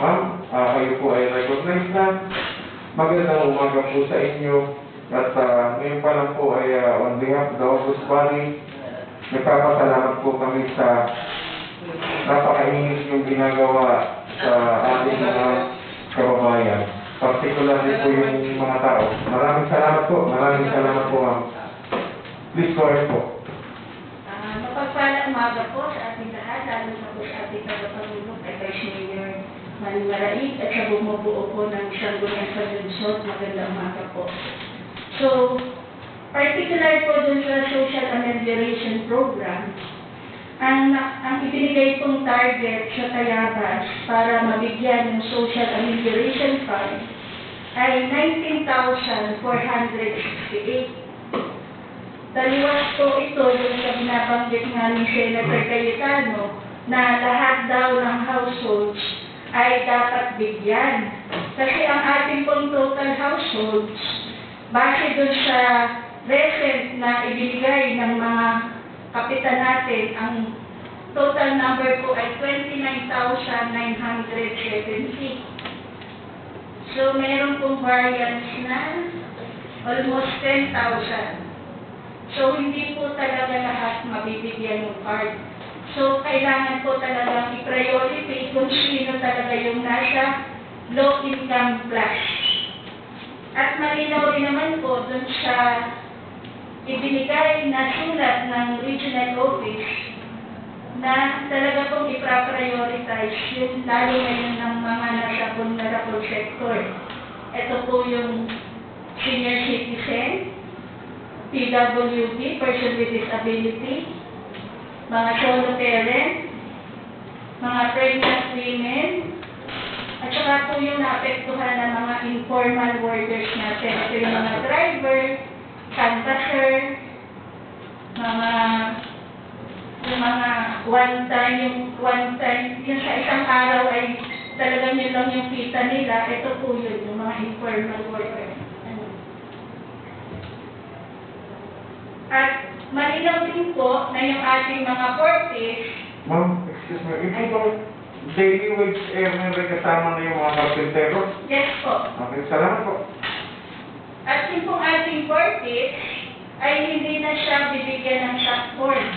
Ma'am, kayo po ay recognize na. Magandang umaga po sa inyo. At ngayon pa lang po ay on behalf of the August Valley, nagpapasalamat po kami sa napakaingit yung ginagawa sa ating mga kababayan. Particularly po yung mga tao. Maraming salamat po. Maraming salamat po, ma'am. Please go ahead po. Mapagpalang umaga po sa ating lahat, lalo na po sa ating tagapangulong kay Vice Mayor Manny Maraig at sa bumubuo po ng Sangguniang Palunsod. Magandang umaga po. So, particular po dun sa Social Amelioration Program, ang ibinigay pong target sa Tayabas para mabigyan ng Social Amelioration Fund ay 19,468. Taliwas po ito dun sa binabanggit nga ni Senator Cayetano na lahat daw ng households ay dapat bigyan. Kasi ang ating pong total households, base dun sa recent na ibinigay ng mga kapitan natin, ang total number po ay 29,970. So, meron pong variance na almost 10,000. So, hindi po talaga lahat mabibigyan ng card. So, kailangan po talaga i-priority kung sino talaga yung nasa low-income class. At malinaw rin naman po dun sa ibinigay na sulat ng regional office na talaga pong i-prioritize yung lalo ngayon ng mga nasa vulnerable sector. Ito po yung senior citizen, PWD, person with disability, mga solo parent, mga pregnant women, at saka po yung naapektuhan ng mga informal workers natin. Ito yung mga driver, canvasser, yung mga one time, yung sa isang araw ay talagang yun lang yung kita nila. Ito po yun, yung mga informal workers. At malinaw din po na yung ating mga forties. Ma'am, excuse me. Ito po, daily wage earner ay kasama na yung mga karpentero? Yes po. Okay, salamat po. At yung pong ating forties ay hindi na siya bibigyan ng shock form.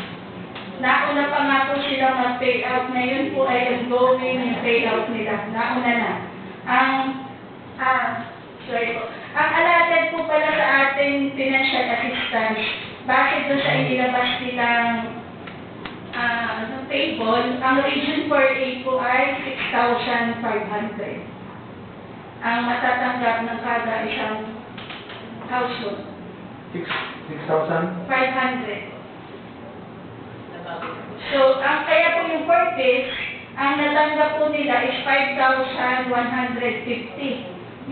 Nauna pa nga po sila mag-pay out. Ngayon po ay ongoing yung payout nila. Nauna na. Ang allotted po pala sa ating financial assistance, bakit doon sa inilabas nilang table, ang region 4A po ay 6,500. Ang matatanggap ng kada isang household. 6,500? 500. So, kaya po yung forties, ang natanggap po nila is 5,150.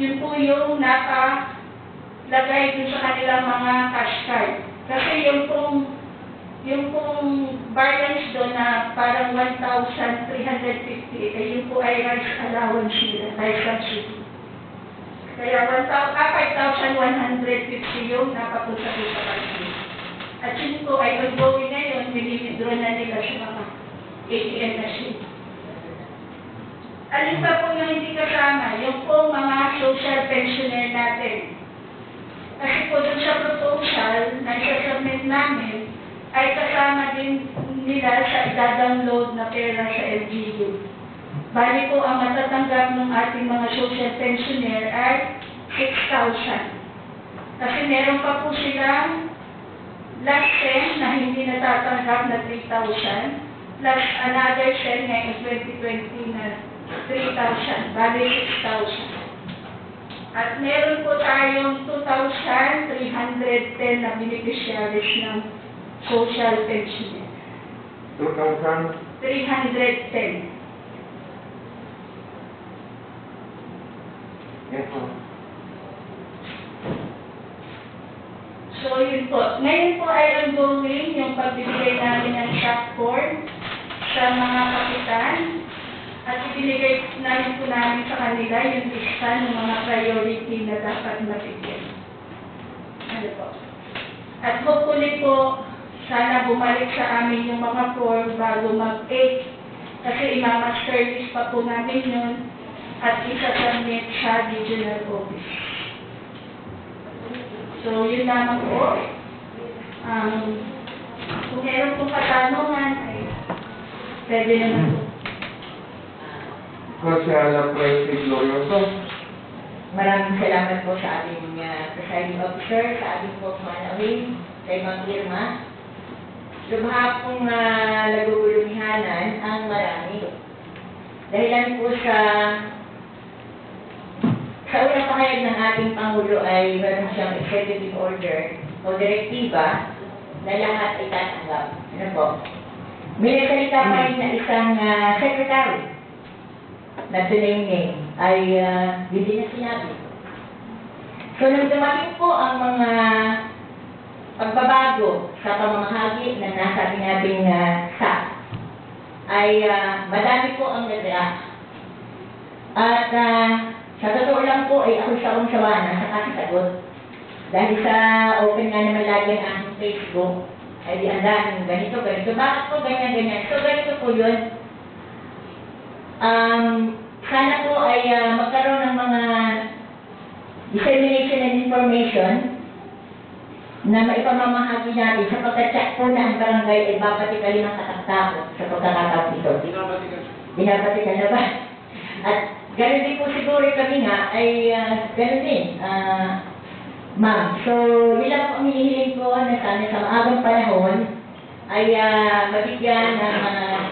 Yun po yung nakalagay dun sa kanilang mga cash card. Kasi yung pong balance doon na parang 1,350, yun po ay rice allowance nila, rice subsidy. Kaya 5,150 yung napapunta po sa kanila. At yun po ay ongoing ngayon, withdraw na nila sa mga ATM machine. Alin pa po yung hindi kasama? Yung po mga social pensioner natin. Kasi po dun sa proposal na isa-submit namin, ay kasama din nila sa ida-download na pera sa LGU. Bali po ang matatanggap ng ating mga social pensioner ay 6,000. Kasi meron pa po silang last sem na hindi natatanggap na 3,000 plus another sem ngayong 2020 na 3,000. Bali 6,000. At meron po tayong 2,310 na beneficiaries ng social pension. 2,310. Yes, ma'am. So, yun po. Ngayon po ay ongoing yung pagbibigay namin ng shock form sa mga kapitan. At ibinigay namin po namin sa kanila yung lista ng mga priority na dapat mabigyan. Ano po? At hopefully po, sana bumalik sa amin yung mga form bago mag-8. Kasi imamaster list pa po namin yun. at isa-submit sa regional office. So, yun lamang po. Kung meron pong katanungan, ay pwede naman po. Konsyala Presi Glorioso. Maraming salamat po sa ating presiding officer, sa ating po manawin, kay Ma'am Irma. Lubha pong nagugulumihanan ang marami. Dahilan po sa unang pahayag ng ating Pangulo ay meron siyang executive order o direktiba na lahat ay tatanggap. Ano po? May nagsalita pa rin na isang secretary na name ay hindi na sinabi. So, nang dumating po ang mga pagbabago sa pamamahagi na nasabi nating SAP, ay madami po ang nadra. At sa totoo lang po ay ako sa sawana sa kasagot. Dahil sa open nga naman lagi ang aking Facebook, ay di ang daming ganito. Bakit po ganyan? So, ganito po yun. Sana po ay magkaroon ng mga dissemination and information na maipamamahagi natin sa pagka-check po na ang barangay ay babatikali ng kataktakot sa pagkakataon ito. Binabatikal na ba? At ganoon din po siguro kami nga ay ganoon din, ma'am. So, yun lang po ang hinihiling ko na sana sa maagang panahon ay mabigyan ng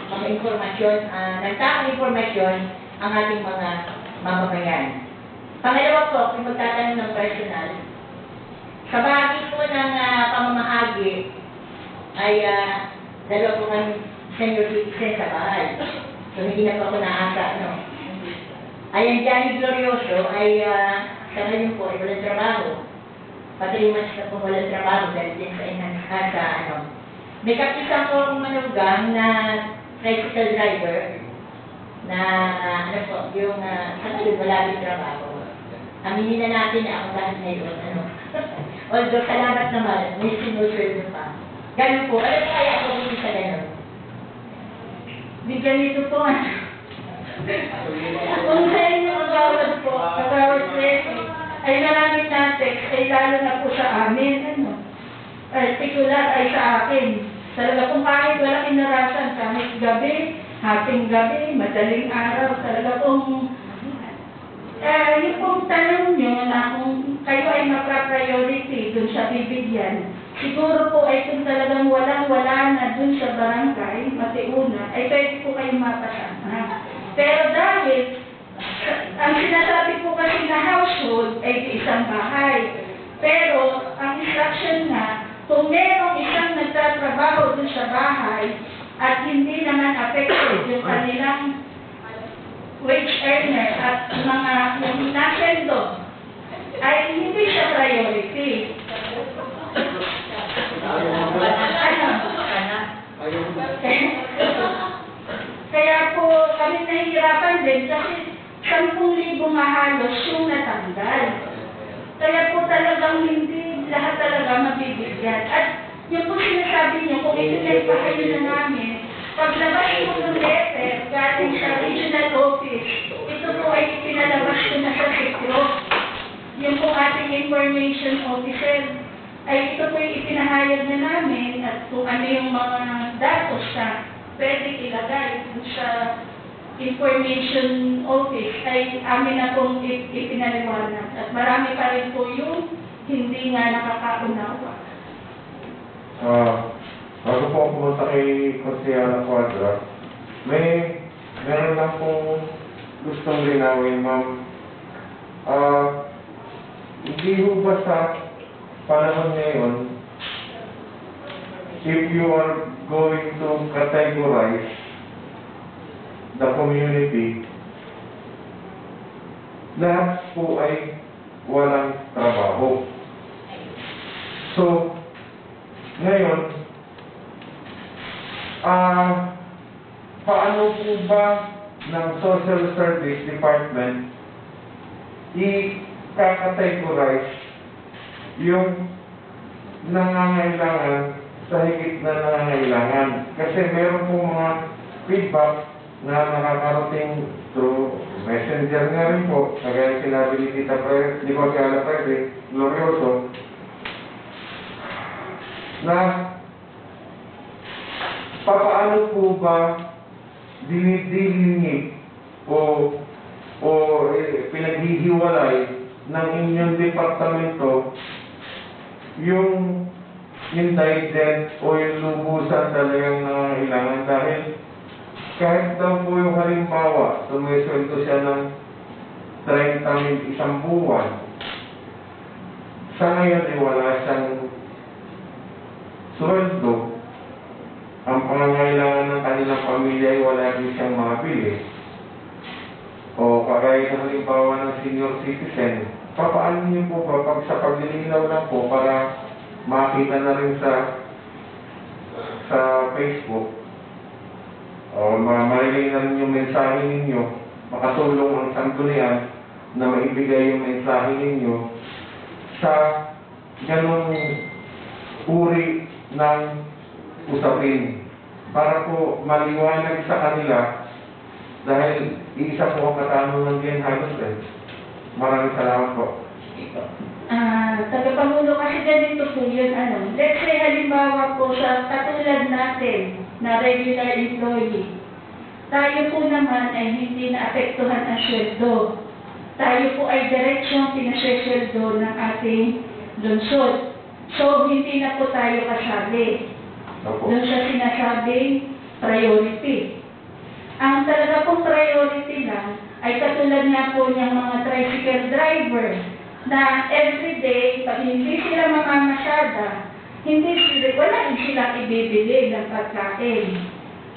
mga informasyon, ng tamang informasyon ang ating mga mamamayan. Pangalawa po, kung magtatanong ng personal, sa bahagi po ng pamamahagi ay dalawa po kami senior citizen sa bahay. So, hindi na po ako naasa, no? Ay, ang Johnny Glorioso ay sa ngayon po ay walang trabaho. Pati mas na po walang trabaho dahil din sa enhance May kapisan po akong manugang na tricycle driver na yung sa ngayon wala din trabaho. Aminin na natin na ako dahil ngayon, Although, salamat naman, may sinusunod pa. Ganun po, ano kaya ako dito sa ganun? Di ganito po. Kung sa inyo agawad po, agawad ay maraming na-text, ay lalo na po sa amin, particular ay sa akin. Talaga kung kahit walang inarasan, kahit gabi, hating gabi, madaling araw, talaga kung yung pong tanong nyo na kung kayo ay mapra-priority dun sa bibigyan, siguro po ay kung talagang walang-wala na dun sa barangay, matiuna, ay pwede po kayo mapasama. Pero dahil, ang sinasabi po kasi na household ay isang bahay. Pero, ang instruction nga, kung merong isang nagtatrabaho dun sa bahay at hindi naman affected yung kanilang wage earner at mga yung nasendo ay hindi siya priority. Kaya po kami nahihirapan din kasi 10,000 nga halos yung natanggal. Kaya po talagang hindi lahat talaga mabibigyan. At yung po sinasabi niyo, kung itinig pa kayo na namin, paglabas po ng letter galing sa regional office, ito po ay pinalabas ko na sa SECRO. Yung po ating information officer, ay ito po yung ipinahayag na namin at kung ano yung mga datos na pwede ilagay sa information office ay amin na pong ipinaliwanag. At marami pa rin po yung hindi nga nakakaunawa. Bago po pumunta kay Konsyala Quadra, meron lang pong gustong linawin, ma'am. Hindi ho ba sa panahon ngayon, if you are going to categorize the community, lahat po ay walang trabaho. So, ngayon, paano po ba ng Social Service Department i-categorize yung nangangailangan sa higit na nangangailangan? Kasi meron po mga feedback na nakakarating through messenger nga rin po, kagaya sinabi ni Tita Pre, ni Jose Frederick Glorioso, na papaano po ba dinidilinig o pinaghihiwalay ng inyong departamento yung indigent o yung lubusan talagang nangangailangan dahil kahit daw po yung halimbawa, sumisweldo siya ng 30,000 isang buwan, sa ngayon ay wala siyang sweldo, ang pangangailangan ng kanilang pamilya ay wala din siyang mabili. O kagaya ng halimbawa ng senior citizen, papaano niyo po ba pag sa paglilinaw lang po para makita na rin sa Facebook o marinig na rin yung mensahe ninyo, makatulong ang sanggunian na maibigay yung mensahe ninyo sa ganong uri ng usapin para po maliwanag sa kanila dahil isa po ang katanungan din halos eh. Maraming salamat po. Tagapangulo kasi ganito po yun, let's say halimbawa po sa katulad natin na regular employee, tayo po naman ay hindi naapektuhan ang sweldo. Tayo po ay diretsong pinasweldo ng ating lungsod. So, hindi na po tayo kasali. Doon sa sinasabing priority. Ang talaga pong priority lang ay katulad nga po niyang mga tricycle driver na everyday, pag hindi sila mamamasada, wala din silang ibibili ng pagkain.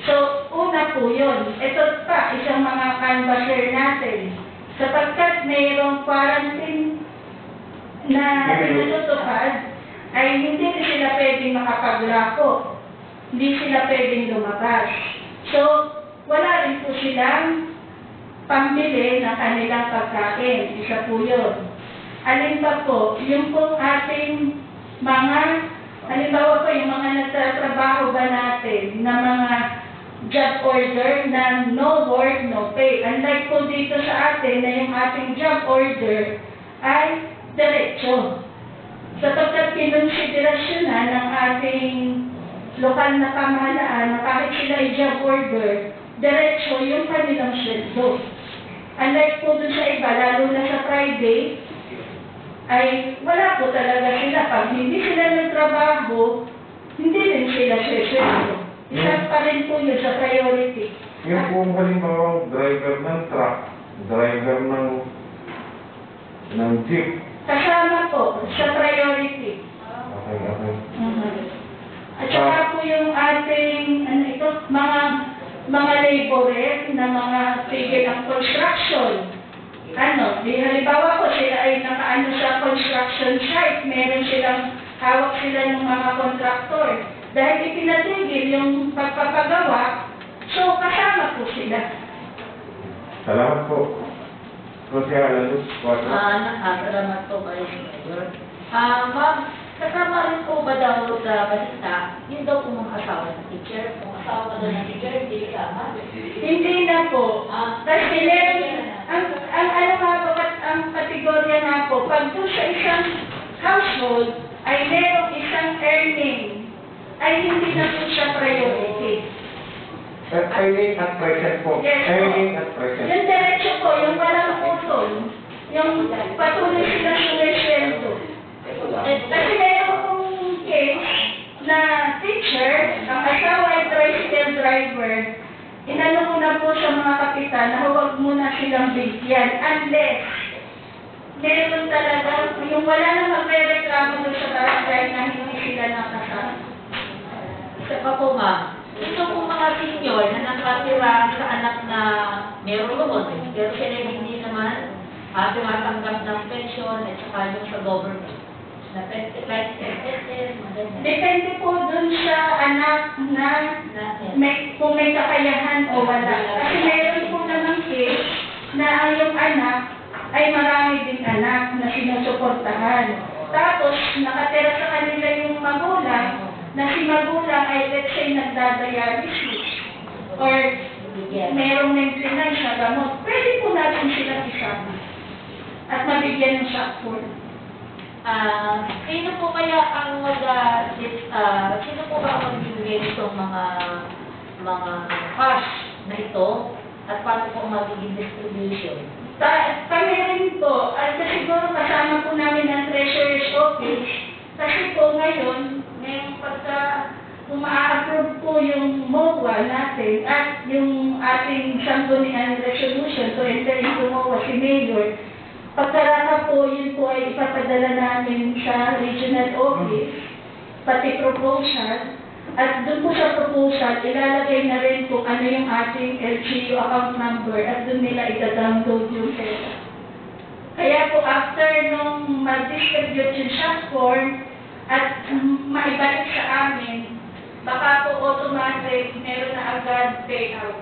So, una po yun. Ito pa, isang mga canvasser natin. Sapagkat mayroong quarantine na pinatutupad, ay hindi sila pwedeng makapaglako. Hindi sila pwedeng lumabas. So, wala rin po silang pambili ng kanilang pagkain. Isa po yun. Alin pa po, yung pong ating mga, halimbawa po, yung mga nagtatrabaho ba natin na mga job order na no work, no pay. Unlike po dito sa atin na yung ating job order ay diretso. Sapagkat kinonsiderasyon na ng ating lokal na pamahalaan na kahit sila ay job order, diretso yung kanilang sweldo. Unlike po dun sa iba, lalo na sa Friday, ay wala po talaga sila. Pag hindi sila nagtrabaho, hindi rin sila sweldo. Isa pa rin po yun sa priority. Yung po halimbawa driver ng truck, driver ng jeep. Kasama po sa priority. Okay. At saka po yung ating, mga laborer na mga tigil ng construction. Halimbawa po sila ay nakaano sa construction site, meron silang, hawak sila ng mga contractor. Dahil ipinatigil yung pagpapagawa, so kasama po sila. Salamat po. Jose Alaluz, Salamat po kayo. Ma'am, kasama rin po ba daw sa balita, yun daw po mga asawa ng teacher? Kung asawa ka daw ng teacher, hindi ka, Hindi na po. Kasi meron, ang kategorya nga po, pag po sa isang household ay merong isang earning, ay hindi na po siya priority. Earning at present po. Yes, Earning at present. Yung diretso po, yung walang utol, yung patuloy silang sumisweldo. Kasi meron pong case na teacher, ang asawa ay tricycle driver, inano ko na po sa mga kapitan na huwag muna silang bigyan unless meron talaga, yung wala na magre-reklamo doon sa barangay na hindi sila nakasama. Isa pa po, ma'am. Ito po mga senior na nakatira sa anak na meron lumot, pero sila hindi naman tumatanggap ng pension at saka yung sa government. Depende po dun sa anak na kung may kakayahan o wala. Kasi meron po naman case na yung anak ay marami din anak na sinusuportahan. Tapos, nakatira sa kanila yung magulang, na si magulang ay let's say nagdadialysis or merong maintenance na gamot. Pwede po natin mabigyan ng shock for. Sino po kaya ang sino po ba ang magbibigay nitong mga cash na ito at paano po magiging distribution? Kami rin po, at siguro kasama po namin ang Treasurer's Office, kasi po ngayon pagka ma-approve po yung MOA natin at yung ating sanggunian resolution to enter into MOA si Mayor, pagkaraka po yun po ay ipapadala namin sa regional office, pati proposal, at doon po sa proposal, ilalagay na rin kung ano yung ating LGU account number at doon nila ita-download yung pera. Kaya po after nung mag-distribute yung shop form at maibalik sa amin, baka po automatic meron na agad payout.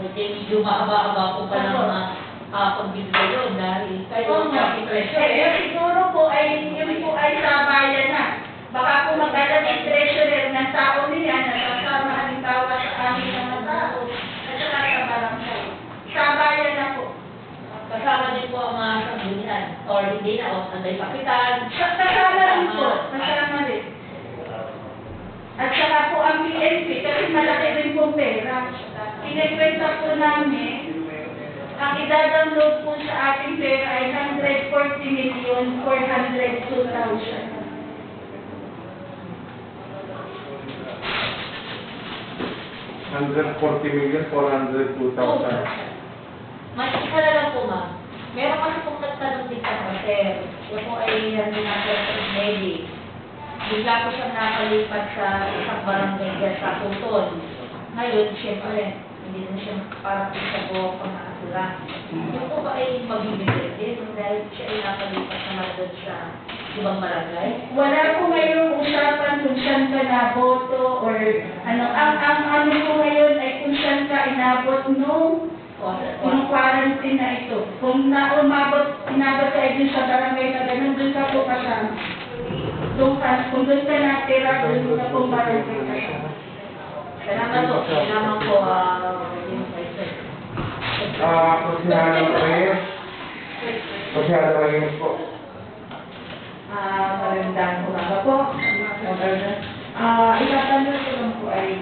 Kasi medyo mahaba-haba po pa ng mga pagbibigay yun dahil kayo Siguro po ay yun po ay sabayan na. Baka po magdala ng treasurer ng tao niya na sasama halimbawa sa aming mga tao at saka sa barangay. Sabayan na po. kasama din po ang mga sanggunian or hindi na o sanday kapitan. Kasama rin po. Kasama rin. At saka po ang PNP kasi malaki rin po pera. Inekwenta po namin ang ida-download po sa ating pera ay 140,402,000. 140,402,000. Mas isa na lang po, ma'am. Meron kasi pong nagtanong din sa sir. Siya po ay nasa Navy. Bigla po siyang nakalipat sa isang barangay dyan sa Puton. Ngayon, siyempre, hindi na siya parang isa po pang-aasura. Yung po ba ay magbibigay din dahil siya ay nakalipat naman doon sa ibang barangay? Wala po ngayong usapan kung saan ka naboto or ano. Ang ano po ngayon ay kung saan ka inabot nung quarantine na ito. Kung inabot ka dun sa barangay na ganun, dun ka po kasama. Kung dun ka natira, dun ka po barangay kasama. Salamat po. Salamat po yung sir. Konsyado Reyes. Konsyado Reyes po. Magandang umaga po. Itatanong ko lang po ay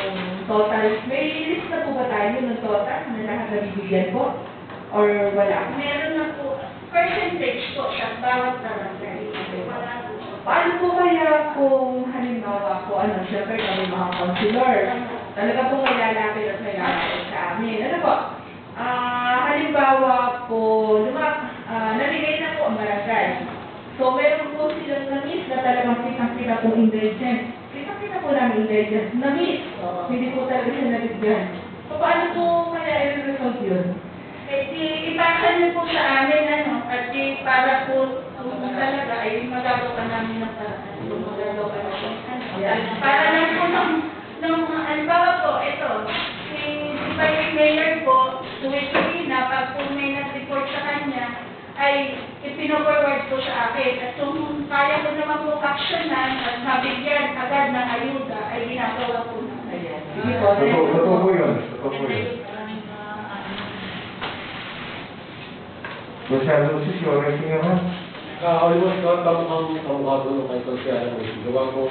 yung total. May list na po ba tayo ng total na lahat na bibigyan po? Or wala? Meron na po percentage po sa bawat barangay. Wala po. Paano po kaya kung halimbawa po, syempre kami mga counselor, talaga po may lalapit at may lalapit sa amin. Ano po? Halimbawa po, nabigay na po ang barangay. So, meron po silang na-miss na talagang kitang-kita pong ingredient. Kitang-kita po namin ingredient. Na-miss. Hindi po talaga siya nabigyan. So, paano po kaya i-resolve yun? Ipasa niyo po sa amin, at para po kung talaga ay magagawa namin ng paraan. Kung magagawa namin. Para lang po halimbawa po, ito, si Vice Mayor po, tuwi-tuwi na, pag po may nag-report sa kanya, ay ipino-forward po sa akin. At kung kaya ko naman po aksyonan at mabigyan agad ng ayuda, ay ginagawa po namin. Sige po. Totoo po yun. Totoo po yun. Konsyado si Fiore, tingnan mo. Almost not kamukha doon kay Konsyado. Gawa ko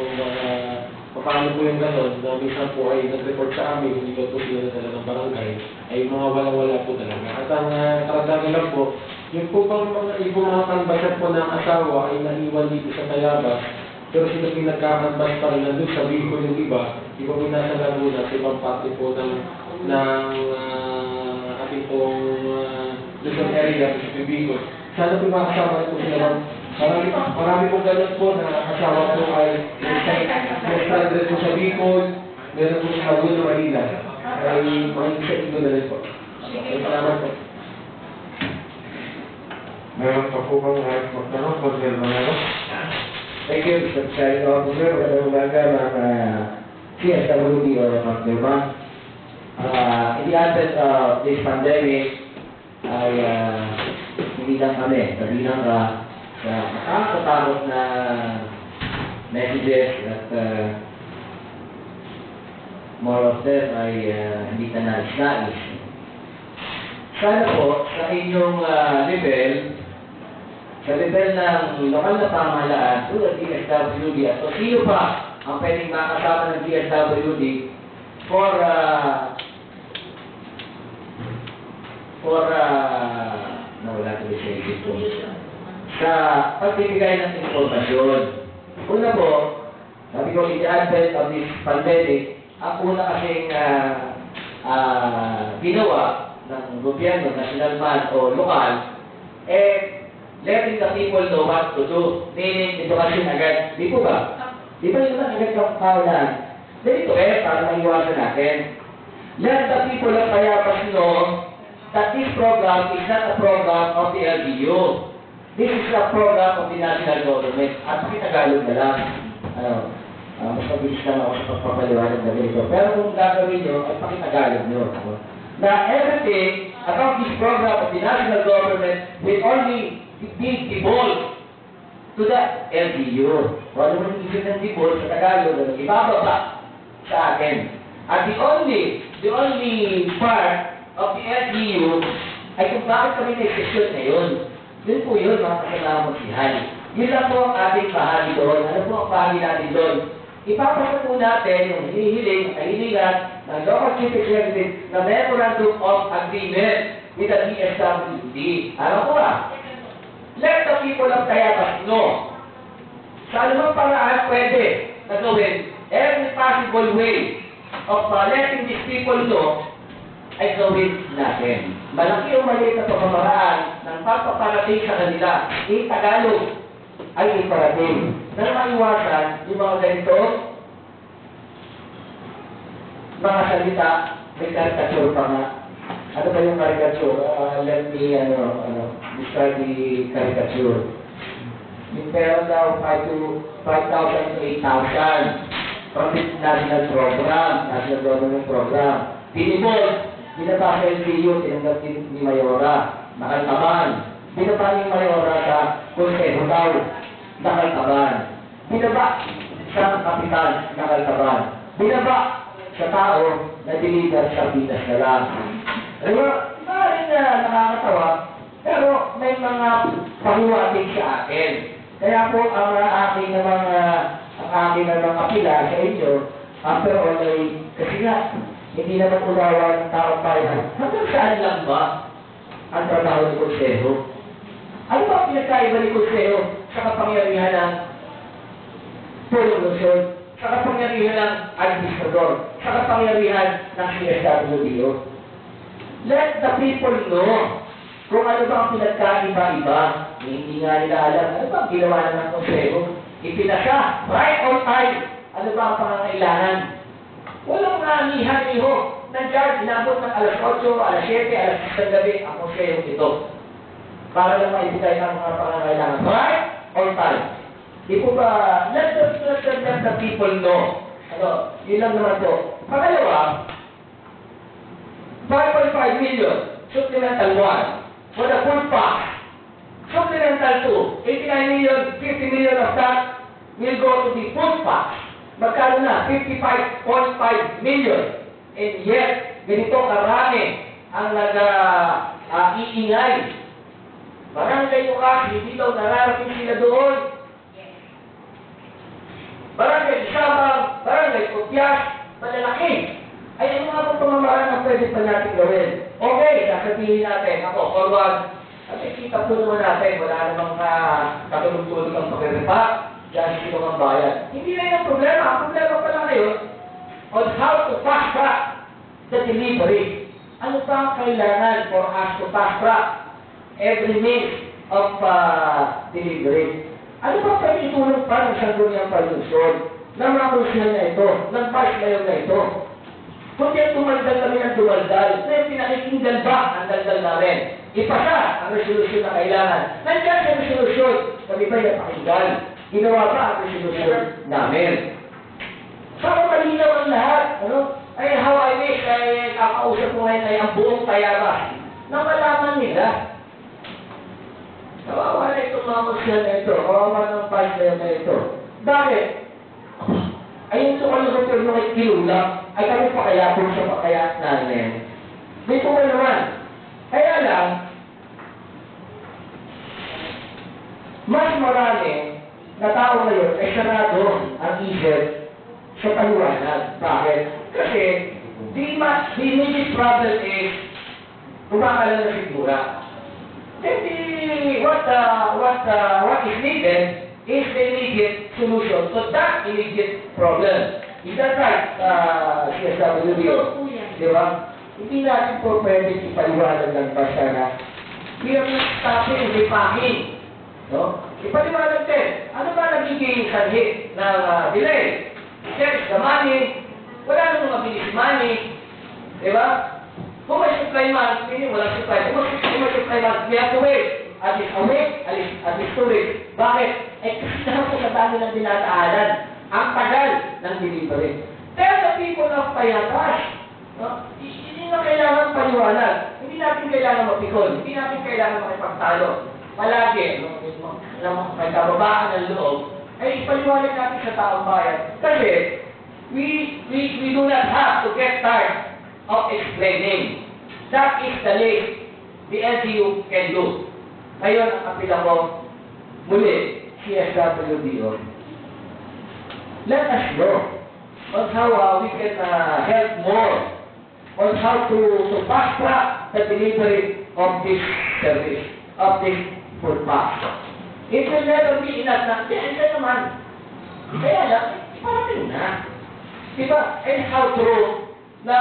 paano po yung gano'n na minsan po ay nag-report sa amin, hindi ko po sila nadala ng barangay, ay mga walang-wala po talaga. At ang karagdagan lang po, yung po bang mga ibang mga kanbasan po ng asawa ay naiwan dito sa Tayabas, pero sila pinagkakanbas pa rin nandun sa Bicol yung iba po nasa Laguna, sa ibang parte po ng ating pong Luzon area, sa Bicol. Sana po mga kasama po sila. Marami pong ganun po na asawa po ay nag-stranded po sa Bicol, meron po sa Laguna, Manila. Ay makikita ito na rin po. Salamat po. Meron pa po bang magtanong? Konsyado Reyes? Thank you, Mr. Presiding Officer. Magandang umaga, mga CSWD or mga diba? In the absence of this pandemic, ay hindi lang kami, sabi lang sa nakakatakot na messages at more of them ay hindi na nais-nais. Sana po, sa inyong level, sa level ng lokal na pamahalaan tulad DSWD at o sino pa ang pwedeng makasama ng DSWD for nawala tuloy sa isip ko sa pagbibigay ng informasyon. Una po, sabi ko, in the advent of this pandemic, ang una kasing ginawa ng gobyerno, national man o lokal, letting the people know what to do. Meaning, edukasyon agad. Di po ba? Di ba yun ang agad ng kawalan? Ganito para maiwasan natin. Let the people of Payapas know that this program is not a program of the LGU. This is a program of the national government. At Tagalog na lang. Mas mabilis lang ako sa pagpapaliwanag na ganito. Pero kung gagawin nyo, ay pakitagalog nyo. Na everything about this program of the national government will only be devolved to the LGU. Kung ano man isip ng devolved sa Tagalog, ibababa sa akin. At the only part of the LGU ay kung bakit kami na-session ngayon. Yun po yun, mga kasalaman magsihan. Yun lang po ang ating bahagi doon. Ano po ang bahagi natin doon? Ipapasa po natin yung kahilingan ng local chief executive na memorandum of agreement with the DSWD. Ano po ba? Let the people of Payapas know. Sa anumang paraan pwede na gawin, every possible way of letting these people know ay gawin natin. Malaki o maliit na pamamaraan ng pagpaparating sa kanila in Tagalog ay iparating. Na maiwasan yung mga ganito, mga salita, may caricature pa nga. Ano ba yung caricature? Let me, describe the caricature. Yung pera daw, 5,000 to 8,000 from the national program, national government program. Pinibol, binaba sa LGU, tinanggap ni Mayora, nakaltaban. Binaba ni Mayora sa Consejo daw, nakaltaban. Binaba sa kapitan, nakaltaban. Binaba sa tao na deliver sa Pinas na lang. Diba? Maaaring nakakatawa, pero may mga pahiwatig sa akin. Kaya po ang aking namang apila sa inyo, after all ay, kasi nga, hindi naman ulawan ng taong bayan. Hanggang saan lang ba ang trabaho ng Consejo? Ano ba ang pinagkaiba ni Consejo sa kapangyarihan ng Pulong Luzon, sa kapangyarihan ng Administrador, sa kapangyarihan ng CSWDO? Let the people know kung ano ba ang pinagkaiba-iba. Hindi nga nila alam. Ano ba ang ginawa naman ng Consejo? Ipinasa, right on time. Ano ba ang pangangailangan? Walang nanihan niyo. Nandiyan, inabot ng alas 8, alas 7, alas 6 ng gabi ang Consejo ito. Para lang maibigay ang mga pangangailangan. Right on time. Di po ba, let the people know. Yun lang naman po. Pangalawa, 5.5 million, supplemental 1, for the full pack. Supplemental 2, 89 million, 50 million of that will go to the full pack. Magkano na? 55.5 million. And yet, ganito karami ang nag-iingay. Barangay Lucas, hindi daw nararating sila doon. Barangay Sabang, Barangay Copias, malalaki. Ay, ano nga po pamamaraan ang pwede pa natin gawin? Okay, sasabihin natin, ako, forward. Kasi kita po naman natin, wala namang katulog-tulog ang pagkiripa, dahil sino ang bayan. Hindi na yun ang problema. Ang problema pa lang ngayon, on how to fast track the delivery. Ano pa ang kailangan for us to fast track every means of delivery? Ano ba pwede itulong pa ng Sangguniang Palunsyon, ng mga konsyal na ito, ng vice mayor na ito? Kung yan tumaldal kami ng tumaldal, na yung pinakikinggan ba ang daldal namin? Ipasa ang resolusyon na kailangan. Nandiyan sa resolusyon, kami ba'y napakinggan? Ginawa ba ang resolusyon namin? Para malinaw ang lahat, ay how I wish ay kakausap ko ngayon ay ang buong Tayabas na malaman nila. Kawawa na itong mga konsyal na ito, kawawa ng vice na ito. Bakit? Ay yung sukal ng gobyerno kay Kilula, ay kami pakayapon sa pakayat namin. May naman. Kaya lang, marami na tao ngayon ay sarado ang isip sa paliwanag. Bakit? Kasi the immediate problem is kumakala na sigura. Then what is needed is the immediate solution to that immediate problem. Is that right, CSWD? Opo yan. Di ba? Hindi natin po pwede ipaliwanag ng basta na we are not stopping the packing. No? Ipaliwanag din. Ano ba nagiging sanhi ng delay? Check the money. Wala nang mabilis money. Di ba? Kung may supply month, hindi walang supply. Kung may supply month, we have to wait. At least a week, at least 2 weeks. Bakit? Eh, kasi naman po sa dami ng dinadaanan. Ang tagal ng delivery. Tell the people of Payatas, no? Hindi na kailangan paliwanag. Hindi natin kailangan mapikon. Hindi natin kailangan makipagtalo. Palagi, may kababaan ng loob, ay ipaliwanag natin sa taong bayan. Kasi, we do not have to get tired of explaining. That is the least the LGU can do. Ngayon, ang apila ko, muli, CSWDO, let us know on how we can help more on how to fast track the delivery of this service, of this food pass. It will never be enough na, kaya naman. Kaya lang, parating na. Diba? And how true na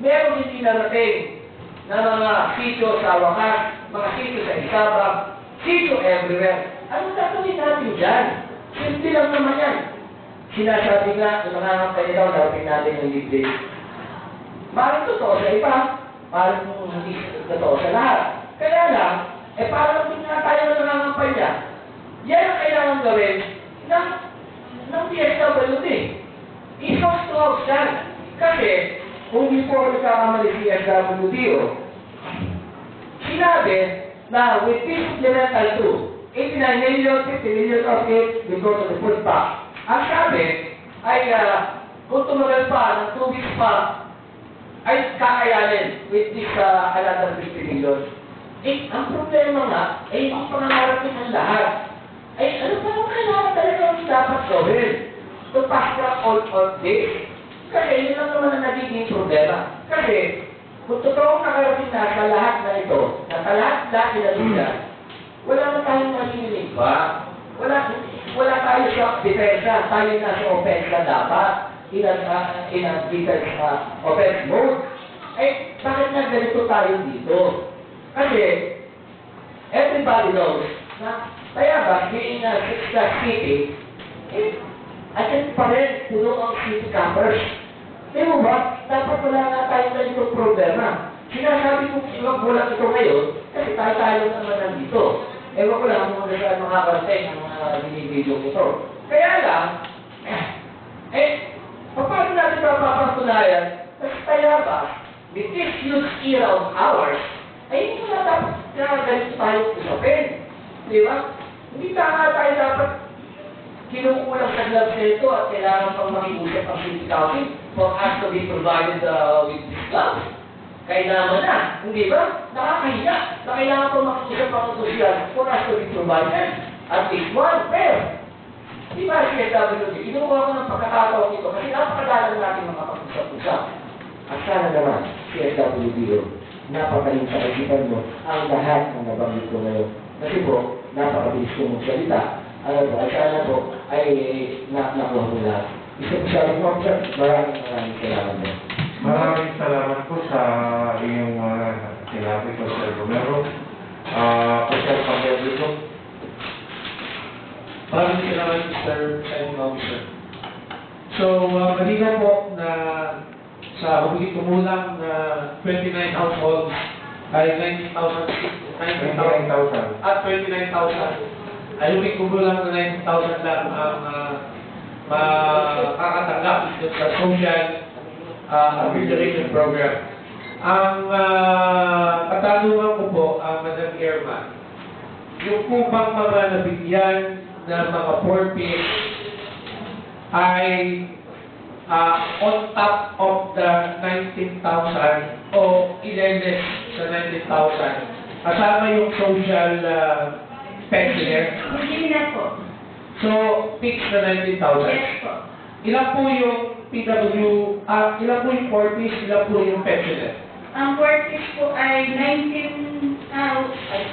meron hindi narating na mga sityo sa wakas, mga sityo sa Isabag, sityo everywhere. Ano gagawin natin dyan? Simple lang naman yan. Sinasabi nga, yung nakakapay daw, dapat natin yung libre. Parang totoo sa iba, parang hindi totoo sa lahat. Kaya lang, parang hindi nga tayo na nakakampay niya. Yan ang kailangan gawin ng DSWD. Isos to house yan. Kasi, kung hindi po ako nagkakamali si DSWD, sinabi na with this supplemental 2, 89 million, 50 million of it will go to the food bank. Ang sabi ay kung tumagal pa ng 2 weeks pa, ay kakayanin with this another 50 million. Ang problema nga, hindi pa nga narating ang lahat. Ano pa ang kailangan talaga ang dapat gawin? To fast track all this. Kasi yun lang naman ang nagiging problema. Kasi, kung totoong nakarating na sa lahat na ito, na sa lahat na nila, wala na tayong malilinig pa. Wala tayo sa depensa. Tayo na sa offense dapat. In a defense offense mode. Bakit nga ganito tayo dito? Kasi, everybody knows na Tayabas, being a 6-class city, atin pa rin puno ang city campers. Di mo ba? Dapat wala nga tayong ganitong problema. Sinasabi ko bulang ito ngayon, kasi tayo naman nandito. Ewan ko lang kung saan makakastay ng mga binibidyo ito. Kaya lang, paano natin mapapatunayan? Kasi Tayabas, with this huge era of ours, ay hindi na dapat ganito tayo usapin. Di ba? Hindi tayo dapat kinukulang sa gloves nito at kailangan pang makiusap ang city council for us to be provided with this gloves. Kailangan na, hindi ba? Nakakahiya na kailangan pang makiusap ang social for us to be provided at least one pair. Di ba si SWD? Inukuha ko ng pagkakataon ito kasi napakadalang natin mga pag-usap-usap. At sana naman, si SWD, napakaling sa kaisipan mo ang lahat ng nabanggit ko ngayon. Kasi po, napakabilis ko magsalita. At sana po ay nakuha mo na. Isa po sabi mo, maraming salamat mo. Maraming salamat po sa iyong sinabi ko, Sir Romero. Sir Pagdebito. Maraming salamat, Mr. Signing Officer. So, malinaw po na sa huli kumulang na 29 households ay 29,000. at 29,000 ay huli kumulang na 90,000 lang ang makakatanggap sa social refrigeration program. Ang katanungan ko po, Madam Chairman, yung po bang mga nabigyan na mga 4-piece ay on top of the 19,000 o ileles sa 19,000 kasama yung social pensioner? Hindi na po. So, fixed na 19,000. Yes po. Ilan po yung ilan po yung 40s, ilan po yung pensioner? Ang workers po ay 19,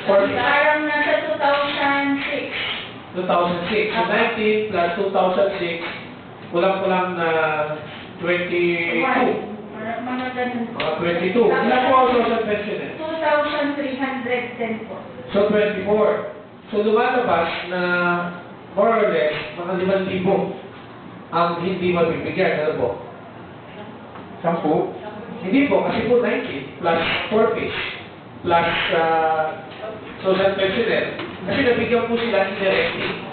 parang nasa 2006. 2006. So, 19 plus 2006, kulang-kulang na 22. Mga ganun po. Mga 22. Ilan po ang social pensioner? 2,310 po. So, 24. So, lumalabas na more or less, mga 5,000 ang hindi mabibigyan. Ano po? 10. Hindi po, kasi po 19 plus 40 plus social pensioner. Kasi nabigyan po sila indirectly.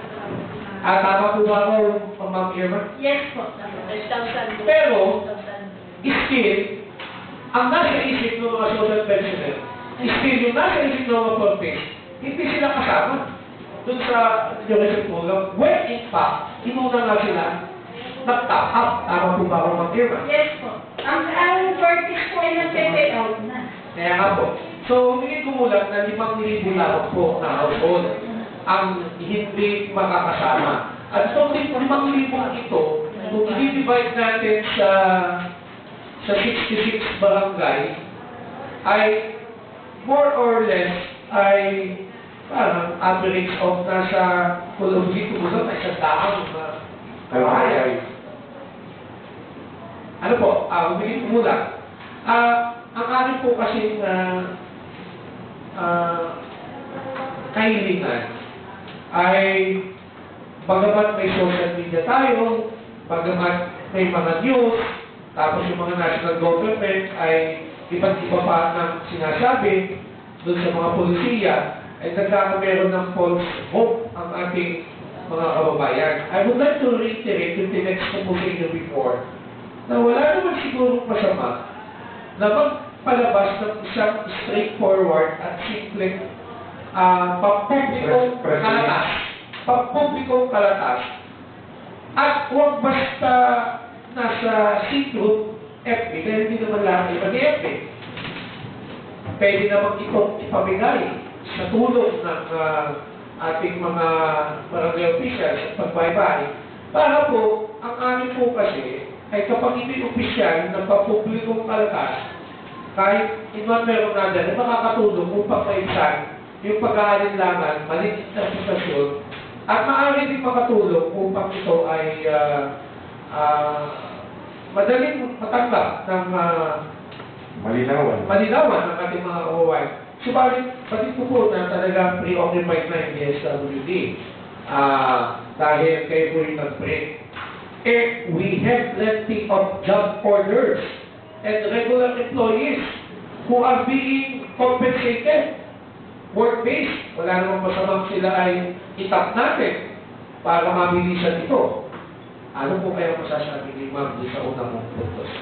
Tama po ba ako, Ma'am Irma? Yes po. Pero, still, ang nasa isip ng mga social pensioner, still yung nasa isip ng mga 40, hindi sila kasama dun sa education program. When in fact, inuna nga sila nag-top up. Tama po ba ako, Ma'am Irma? Yes po. Ang workers po ay nagpe-pay out na. Kaya nga po. So, hindi kumulang na 5,000 lamang po na household ang hindi makakasama. At itong 5,000 ito, kung i-divide natin sa 66 barangay, ay more or less ay parang average of nasa dito mo na isang daang Ay. ano po, humilit mula. Ang amin po kasi kahilingan ay bagamat may social media tayo, bagamat may mga news, tapos yung mga national government ay iba't iba pa ng sinasabi doon sa mga polisiya, ay nagkakameron ng false hope ang ating mga kababayan. I would like to reiterate yung tinext ko po sa inyo before, na wala naman siguro masama na magpalabas ng isang straightforward at simple pampublikong kalatas at huwag basta nasa secret FB dahil hindi naman lang ipag-FB. Pwede naman itong ipamigay sa tulong ng ating mga barangay officials at pagbaybay para po, ang amin po kasi ay kapag hindi opisyal ng pampublikong kalatas, kahit inuan meron na dyan, ay makakatulong upang maibsan yung pag-aalinlangan, maling interpretasyon, at maaari din makatulong upang ito ay madaling matanggap ng malinawan ng ating mga kawawan. Subalit, pati po po na talagang preoccupied na yung DSWD dahil kayo po yung nag-break. We have plenty of job orders and regular employees who are being compensated work-based. Wala namang masamang sila ay itap natin para mabilisan ito. Ano po kaya masasabi ni Ma'am sa unang mong puntos?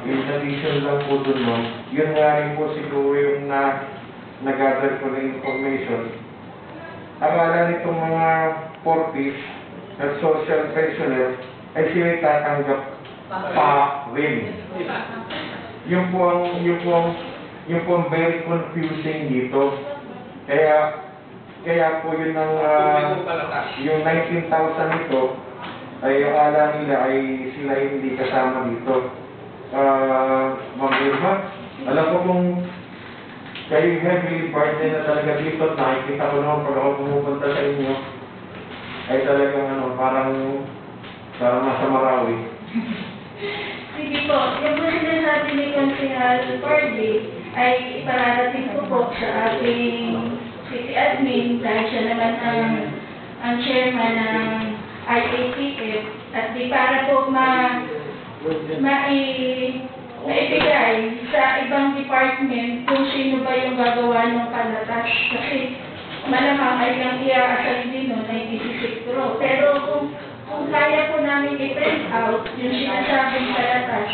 In addition lang po dun, ma'am, yun nga rin po siguro yung nag-gather ko na information. Akala nitong mga 40s at social pensioners ay sila tatanggap pa rin. Yung po ang very confusing dito. Kaya po yun ang yung 19,000 ito ay akala nila ay sila hindi kasama dito. Ma'am Irma, alam ko kung kayo heavily burden na talaga dito, nakikita ko naman pag ako pumupunta sa inyo, ay talagang parang nasa Marawi. Sige po, yung po sinasabi ni Consihal Cordy ay ipararating ko po sa ating city admin dahil siya naman ang chairman ng IATF at di para po maibigay sa ibang department kung sino ba yung gagawa ng kalatas kasi malamang ay yung i-assign din nun ay isisikro. Pero kung kaya po namin i-print out yung sinasabing kalatas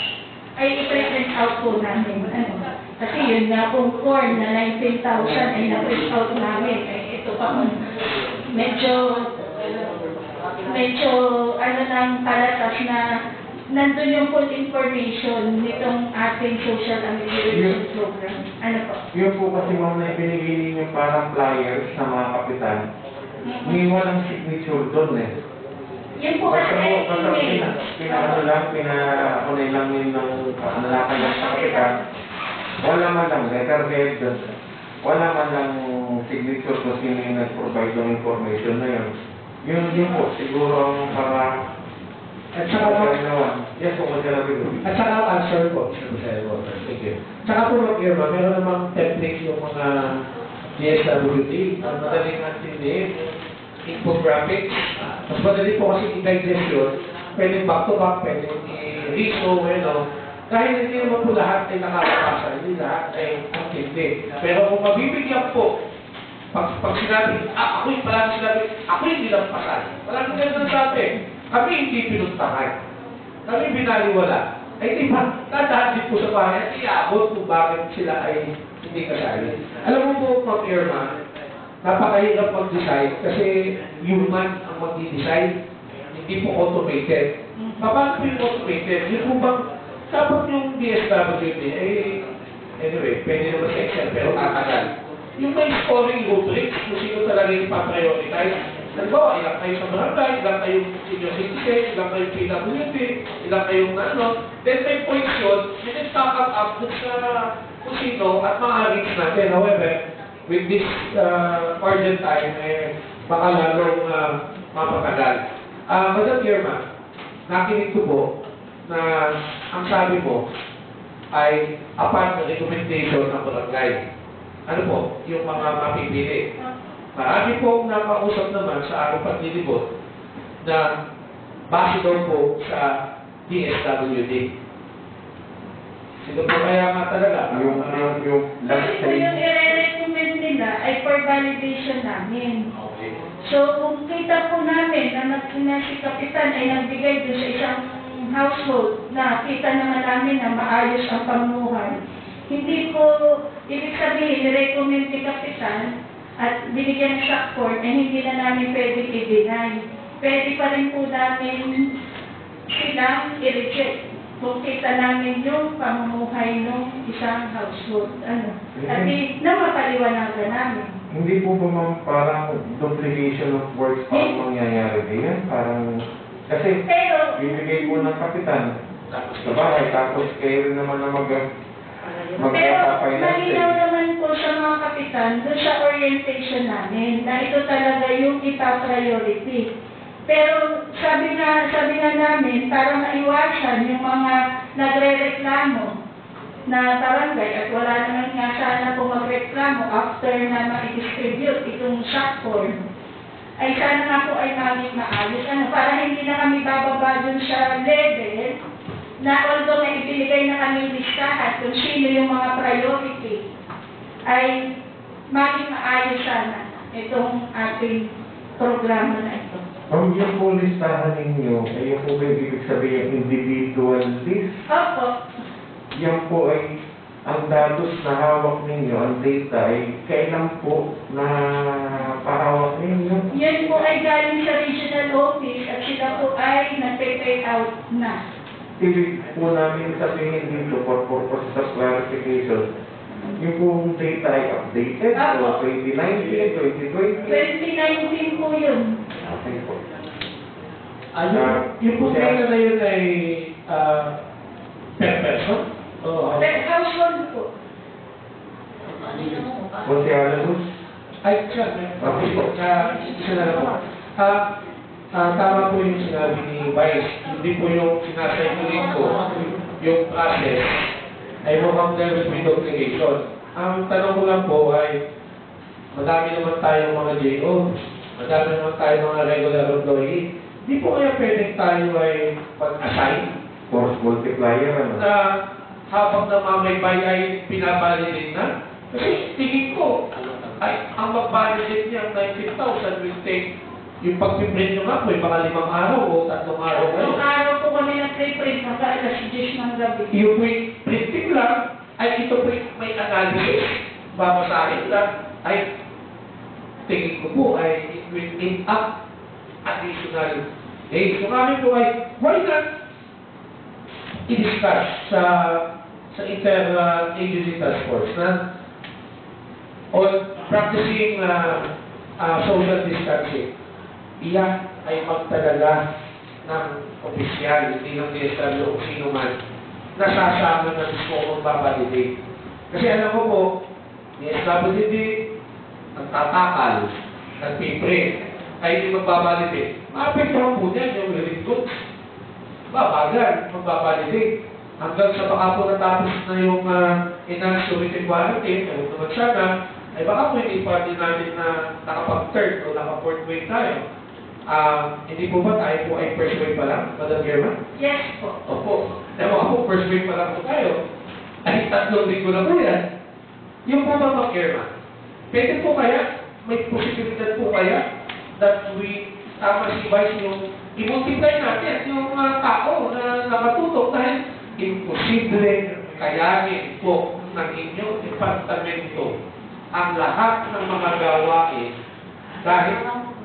ay i-print out po namin. Kasi yun nga pong form na 19,000 ay na-print out namin. Ito pa medyo ng kalatas na nandun yung full information nitong ating social amelioration program. Ano po? Yun po kasi ma'am na binigay ninyo parang flyers sa mga kapitan. May walang signature doon eh. Yun po kasi ay email. Pinakunay lang yun ng nalakan lang sa kapitan. Wala man lang letterhead, wala man lang signature kung sino yung nag-provide ng information na yun. Yun po, siguro ang para At saka, yes po, at saka answer po, Mr. Senator. Thank you. Saka po, Ma'am Irma, meron namang template yung mga DSWD, ang madaling natin infographics. Mas madali po kasi i-digest yun. Pwede back-to-back, pwede i-reso, Dahil hindi naman po lahat ay nakakapasa, hindi lahat ay antindi. Pero kung mabibigyan po, pag sinabi, ako'y palagi sinabi, ako'y hindi lang pasal. Palagi ganun sabi, kami hindi pinuntahan. Kami binaliwala. Ay di ba, tatahan din po sa bahay at iabot kung bakit sila ay hindi kasali. Alam mo po, Ma'am Irma, napakahirap mag-decide kasi human ang mag-decide, hindi po automated. Paano po yung automated? Yung po bang, dapat yung DSWD, anyway, pwede naman sa Excel, pero tatagal. Yung may scoring rubrics, kung sino talaga yung pa-prioritize. Halimbawa, ilang kayo sa barangay, ilang kayong senior citizen, ilang kayong PWD, ilang kayong then may points yun, you can stack up dun sa kung sino at mga reach natin. However, with this urgent time, baka lalong mapatagal. Madam Irma, nakinig ko po na ang sabi mo ay upon recommendation ng barangay. Ano po, yung mga mapipili. Marami pong nakausap naman sa aking paglilibot na base daw po sa DSWD. Sino po kaya nga talaga? yung last Kasi po yung time. i-recommend nila ay for validation namin. Okay. So, kung kita po namin na si Kapitan ay nagbigay doon sa isang household na kita naman namin na maayos ang pamumuhay, hindi po, ibig sabihin, i-recommend ni Kapitan at binigyan ng support, eh hindi na namin pwedeng i-deny. Pwede pa rin po namin silang i-reject kung kita namin yung pamumuhay ng isang household. At na mapaliwanagan namin. Hindi po ba ma'am parang duplication of works ang mangyayari din? Parang, kasi Pero, bibigay po ng kapitan sa bahay, tapos kayo rin naman na pero magkakapay malinaw naman po sa mga kapitan doon sa orientation namin na ito talaga yung ipa-priority. Pero sabi nga namin, para maiwasan yung mga nagre-reklamo na barangay at wala naman nga sana po magreklamo after na ma-distribute itong shock form, ay sana nga po ay maging maayos. Para hindi na kami bababa dun sa level na although na ibinigay na kami listahan kung sino yung mga priority, ay maging maayos sana itong ating programa na ito. Ma'am, yung po listahan ninyo, ay yung po ba ibig sabihin individual list? Opo. Yan po ay ang datos na hawak ninyo, ang data ay kailan po na pahawak ninyo? Yan po ay galing sa regional office at sila po ay nagpe-pay out na. Ibig po namin sabihin dito for purposes of clarification, yung pong data ay updated Apo. so 2019, 2020. 2019 po yun. Okay po. Yung po data na yun ay per person? Household po. O si Alalus? Ay, siya. Okay po. Isa na lang po. Tama po yung sinabi ni Vice. Hindi po yung sinasaykulit ko, yung process, ay mukhang there will be duplication. Ang tanong ko lang po ay, madami naman tayong mga JO, madami naman tayong mga regular employee. Hindi po kaya pwedeng tayo ay mag-assign Force multiplier, ano? na habang namamaybay ay pinabalidate na? Kasi tingin ko, ay ang mag-validate niya ang 19,000 will take yung pag-print nyo nga po, yung mga 5 araw o 3 araw Nung kayo. araw po kami nag-print hanggang alas 10 ng gabi. Yung printing lang, ay ito po may analysis. Babasahin lang, ay tingin ko po ay it will eat up additional days. So kami po ay, why not i-discuss sa inter-agency task force na on practicing social distancing. Iyan ay magtalaga ng opisyal, hindi lang DSW o sino man, nasasama na gusto kong babalidate. Kasi alam ko po, DSWD, nagtatakal, nagpiprint, ay hindi magbabalidate. Maapektuhan po niyan yung relief goods. Babagal, magbabalidate. Hanggang sa baka po natapos na yung enhanced security quarantine, ayun naman sana, ay baka po hindi pa din natin na nakapag-third o naka-fourth wave tayo. Hindi po ba tayo po ay first wave pa lang, Madam Chairman? Yes po. Opo. Ewan ako, first wave pa lang po tayo. Ay, 3 linggo na po yan. Yung po ba, Madam Chairman? Pwede po kaya, may posibilidad po kaya that we maximize yung i-multiply natin yung tao na nakatutok dahil imposible kayanin po ng inyong departamento ang lahat ng mga gawain dahil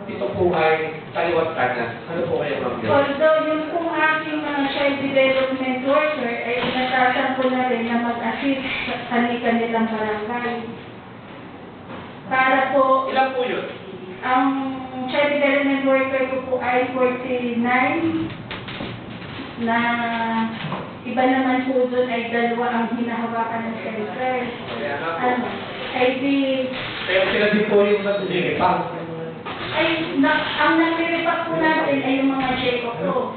ito po ay kaliwat kanan. Ano po kaya, Ma'am? Although yung kung aking mga child development worker ay natasan ko na rin na mag-assist sa kanilang barangay. Para po, Ilan po yun? ang child development worker ko po ay 49 na iba naman po doon ay 2 ang hinahawakan ng center. Kaya nga po. Ano, ay di, Pero sila din po yung nagdilipang. ang nagre-repack po natin ay yung mga check-up ko.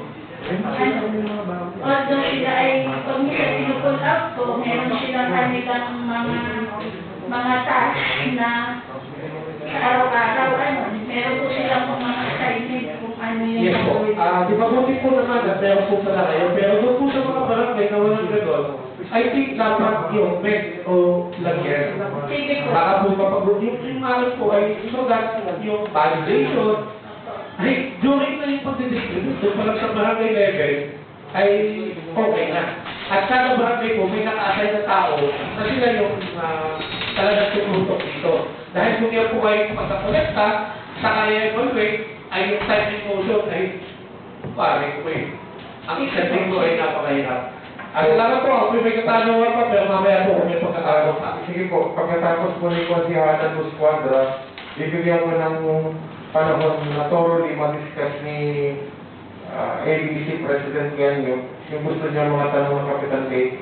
Although sila ay, pag nila pinupull out ko, meron silang kanilang mga tasks na sa araw-araw, meron po silang mga assignment kung ano yung Yes po. Di ba buti po naman at meron po pala kayo, pero doon po sa mga barangay na walang gano'n, I think dapat yung med o lagyan. Sige po. Baka po kapag yung alam po ay so that yung validation ay during na yung pag-distribute doon pa lang sa barangay level ay okay na. At kada barangay po may naka-assign na tao na sila yung talagang tumutok dito. Dahil kung yan po ay pagkakolekta sa kaya evaluate ay yung time and motion ay pare ko eh. Ang setting ko ay napakahirap. Salamat po, ako may katanungan pa, pero mamaya po kung may pagkatanong pa. Sige po, pagkatapos po ni Konsihalan ng Squadra, bibigyan ko ng panahon na thoroughly ma-discuss ni ADBC President Ganyo yung gusto niya mga tanong ng Kapitan Kate,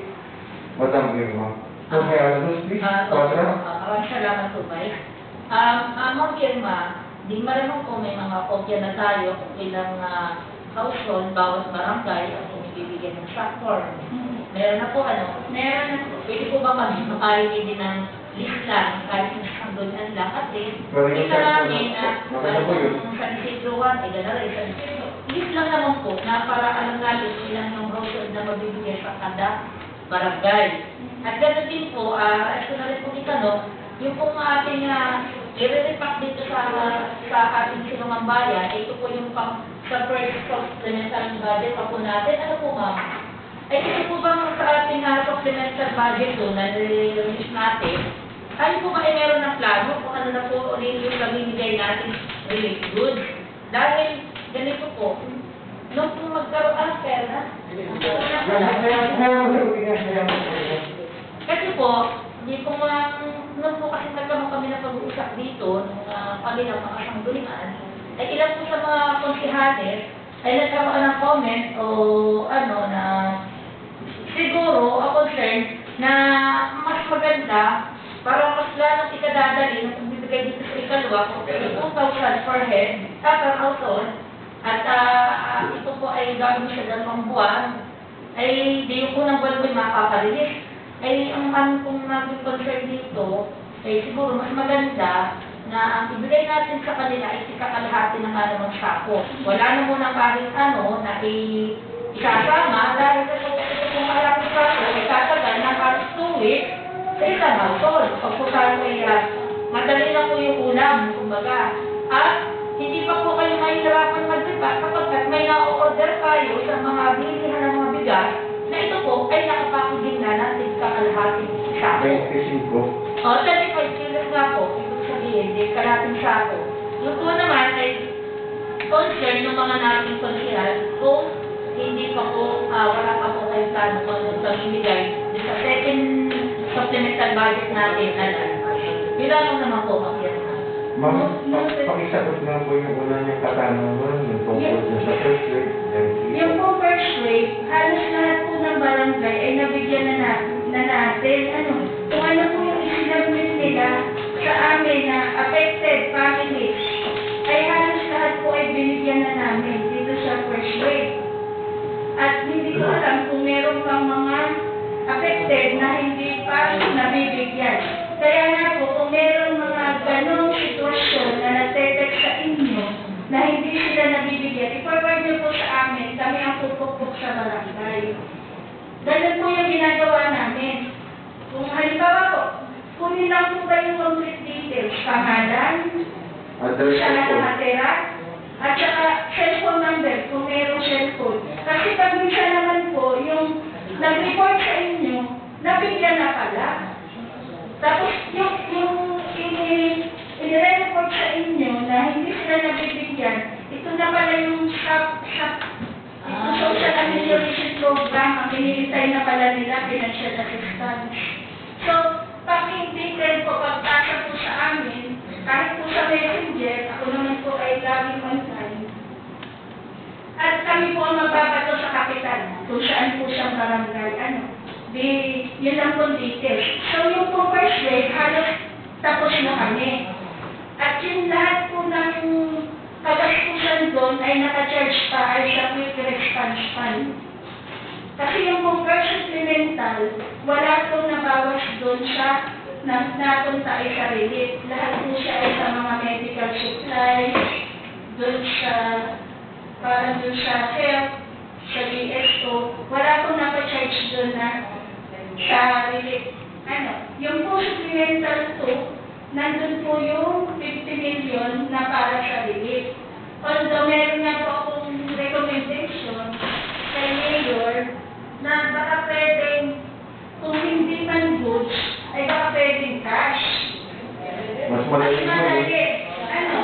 Madam Irma. Konsihalan ng please, Squadra. Maraming salamat po, Mike. Ma'am Irma, di malamang po may mga kopya na tayo kung ilang household, bawat barangay ang bibigyan ng short form. Meron na po Meron na po. pwede po ba makarinig din ng list lang, kahit isang doon lang, at least, Pero yung kita namin na maganda po yun. kung San Isidro 1, ay gano'n rin San Isidro. List lang naman po, na para alam natin ilang yung household na mabibigyan sa kada barangay. At gano'n din po, ito na rin po itanong, yung pong ating i-repack dito sa ating Silungang Bayan, ito po yung pang sa first supplemental budget pa po natin. Ano po, ma'am? Ay, ito po bang sa ating supplemental budget po na nire-release natin, ano po ba ay meron ng plano kung ano na po ulit yung nabibigay natin relief goods? Dahil, ganito po, nung po magkaroon, pera, kasi po, hindi po nung po kasi nagkaroon kami na pag-uusap dito, nung kanilang mga sanggulingan, ay ilan po sa mga konsihanes ay nagkaroon ng comment o na siguro a concern na mas maganda para mas lalong ikadadali na pagbibigay dito sa ikalwa kung 2,000 per head, per household, at ito po ay gagawin sa 2 buwan, ay di yung unang buwan may mapapalinis. Ay ang pong naging concern dito, ay siguro mas maganda na ang ibigay natin sa kanila ay ikakalahati ng namang sako. Wala na muna kahit na isasama dahil ito kung malapit sako, itatagal na kahit 2 weeks sa isang household. Pag po tayo ay madali na po yung ulam, kumbaga. At hindi pa po kayo mahihirapan mag-diba kapag may na-order kayo sa mga bilihan ng mga bigas na ito po ay nakapackaging na natin kakalahating sako. 25. 35 kilos nga po. Hindi, kalating sako. Yung po naman ay concern ng mga nating konsyal kung hindi pa po, wala pa po kayo plano kung anong pamimigay. Sa second supplemental budget natin, yun lang naman po makiyat na. Ma'am, pakisagot nga po yung una niyang katanungan, yung tungkol dun sa first grade. Yung po first grade, halos lahat po ng barangay ay nabigyan na natin. Kung ano po yung isinabit nila sa amin na affected families, ay halos lahat po ay binigyan na namin dito sa first grade. At hindi ko alam kung meron pang mga affected na hindi pa nabibigyan. Kaya nga po, kung meron mga ganong sitwasyon na nagtetext sa inyo na hindi sila nabibigyan, i-forward niyo po sa amin, kami ang pupukpok sa barangay. Ganun po yung ginagawa namin. Kung halimbawa po, kunin lang po ba yung complete details, pangalan, Address siya na po. nakatira, at saka cellphone number kung mayroong cellphone. Kasi pag minsan naman po, yung nag-report sa inyo, nabigyan na pala. Tapos yung i-report sa inyo na hindi sila nabibigyan, ito na pala yung social amelioration program, ang pinilitay na pala nila, financial assistance. So, pag-detail po, pagpasa po sa amin, kahit po sa messenger, ako naman po ay laging online. At kami po ang magbabato sa kapital, kung saan po siyang barangay, yun lang po details. So yung po first grade, halos tapos na kami. At yung lahat po ng kagastusan doon ay naka-charge pa ay sa quick response fund. Kasi yung po first supplemental, wala po nabawas doon sa napunta ay sa relief. Lahat po siya ay sa mga medical supplies, doon sa parang doon sa health, sa BSO, wala pong napa-charge doon na sa relief. Yung po supplemental 2, nandun po yung 50 million na para sa relief. Although meron nga po akong recommendation kay Mayor na baka pwedeng, kung hindi man goods, ay baka pwedeng cash. Mas madali po.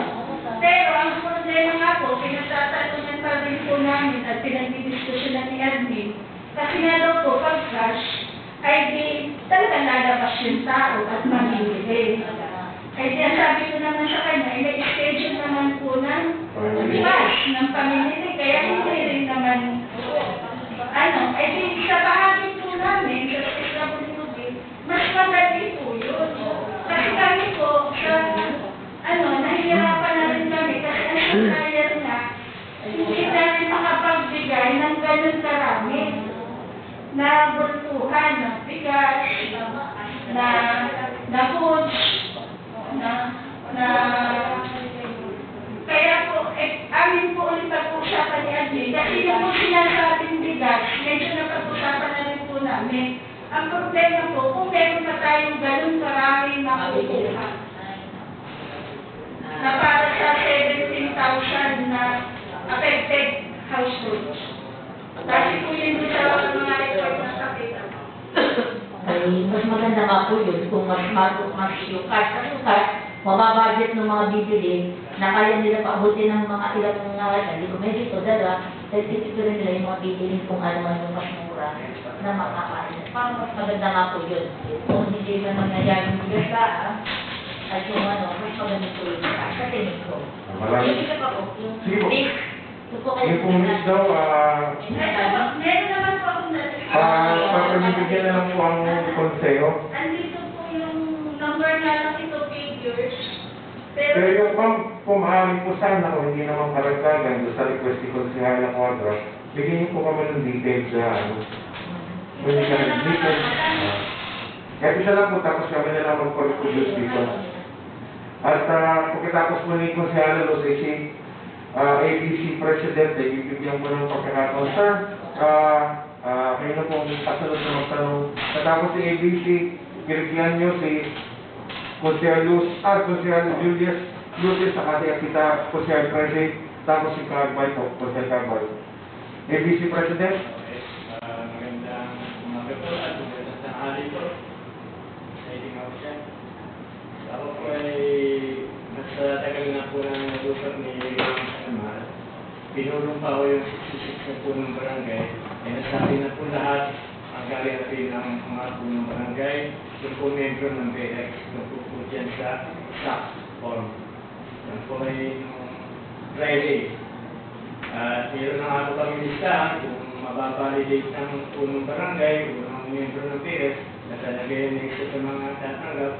Pero ang problema nga po, pinagtatalunan pa rin po namin at pinagdidiskusyonan ni admin. Kasi nga daw po, pag cash, ay di talagang lalabas yung tao at mamimili. Ay di ang sabi ko naman sa kanya, ay may schedule naman po ng cash ng pamimili. Kaya hindi rin naman, ay di sa bahagi po namin, sa SWB, mas madali po yun. Kasi kami po, nahihirapan na rin kami kasi ang supplier na hindi namin makapagbigay ng ganun karami na bultuhan, na bigas, na foods, kaya po, amin po ulit pag-usapan ni Admin kasi yung po sinasabing bigas, medyo napag-usapan na rin po namin. Ang problema po, kung meron pa tayong ganun karaming makukuha na para sa 17,000 na affected households. Kasi po yun sa mga report na sakita. Ay, mas maganda nga po yun kung mas yung cash. Kasi cash, mababudget ng mga bibili na kaya nila paabutin ng mga ilang hindi ko medyo ito, dahil titituloy nila yung mga bibili kung ano man yung mas mura na makakain. Parang mas maganda nga po yun. Kung hindi na nangyayari yung gasa, at yung mas maganda po yung cash. Sa tingin ko. Hindi ka pa po, yung Sige po. list. Yung pong list daw, Meron naman po akong papamibigyan na lang po ang konseyo. andito po yung number na lang ito, figures. Pero yung pumahali po sana kung hindi naman karagdagan doon sa request ni Konsehal ng Quadra, bigyan niyo po kami ng details na hindi ka nag-details. Kaya isa lang po tapos kami na lang mag-produce dito. At pagkatapos po ni Konsehal Los ABC President, bibigyan po ng pagkakataon. Sir, kayo na po ang kasunod na magtanong. Katapos si ABC, kirigyan nyo si Konsehal Julius Lutis, saka si Akita Konsehal President, tapos si Carbay po, Konsehal Carbay. ABC President? Magandang umaga po at magandang tanghali po. Exciting ako siya. Ako po ay mas tagal na po ng nag-usap ni Kamal. pinulong pa ko yung 66 na punong barangay, ay nasabi na po lahat ang galing ng mga punong barangay, yung po membro ng BX, yung po dyan sa SAC form. Yan po ay Friday. At meron na nga po kami listahan kung mababalidate ng punong barangay o ng membro ng BX na talaga yung next sa mga tatanggap.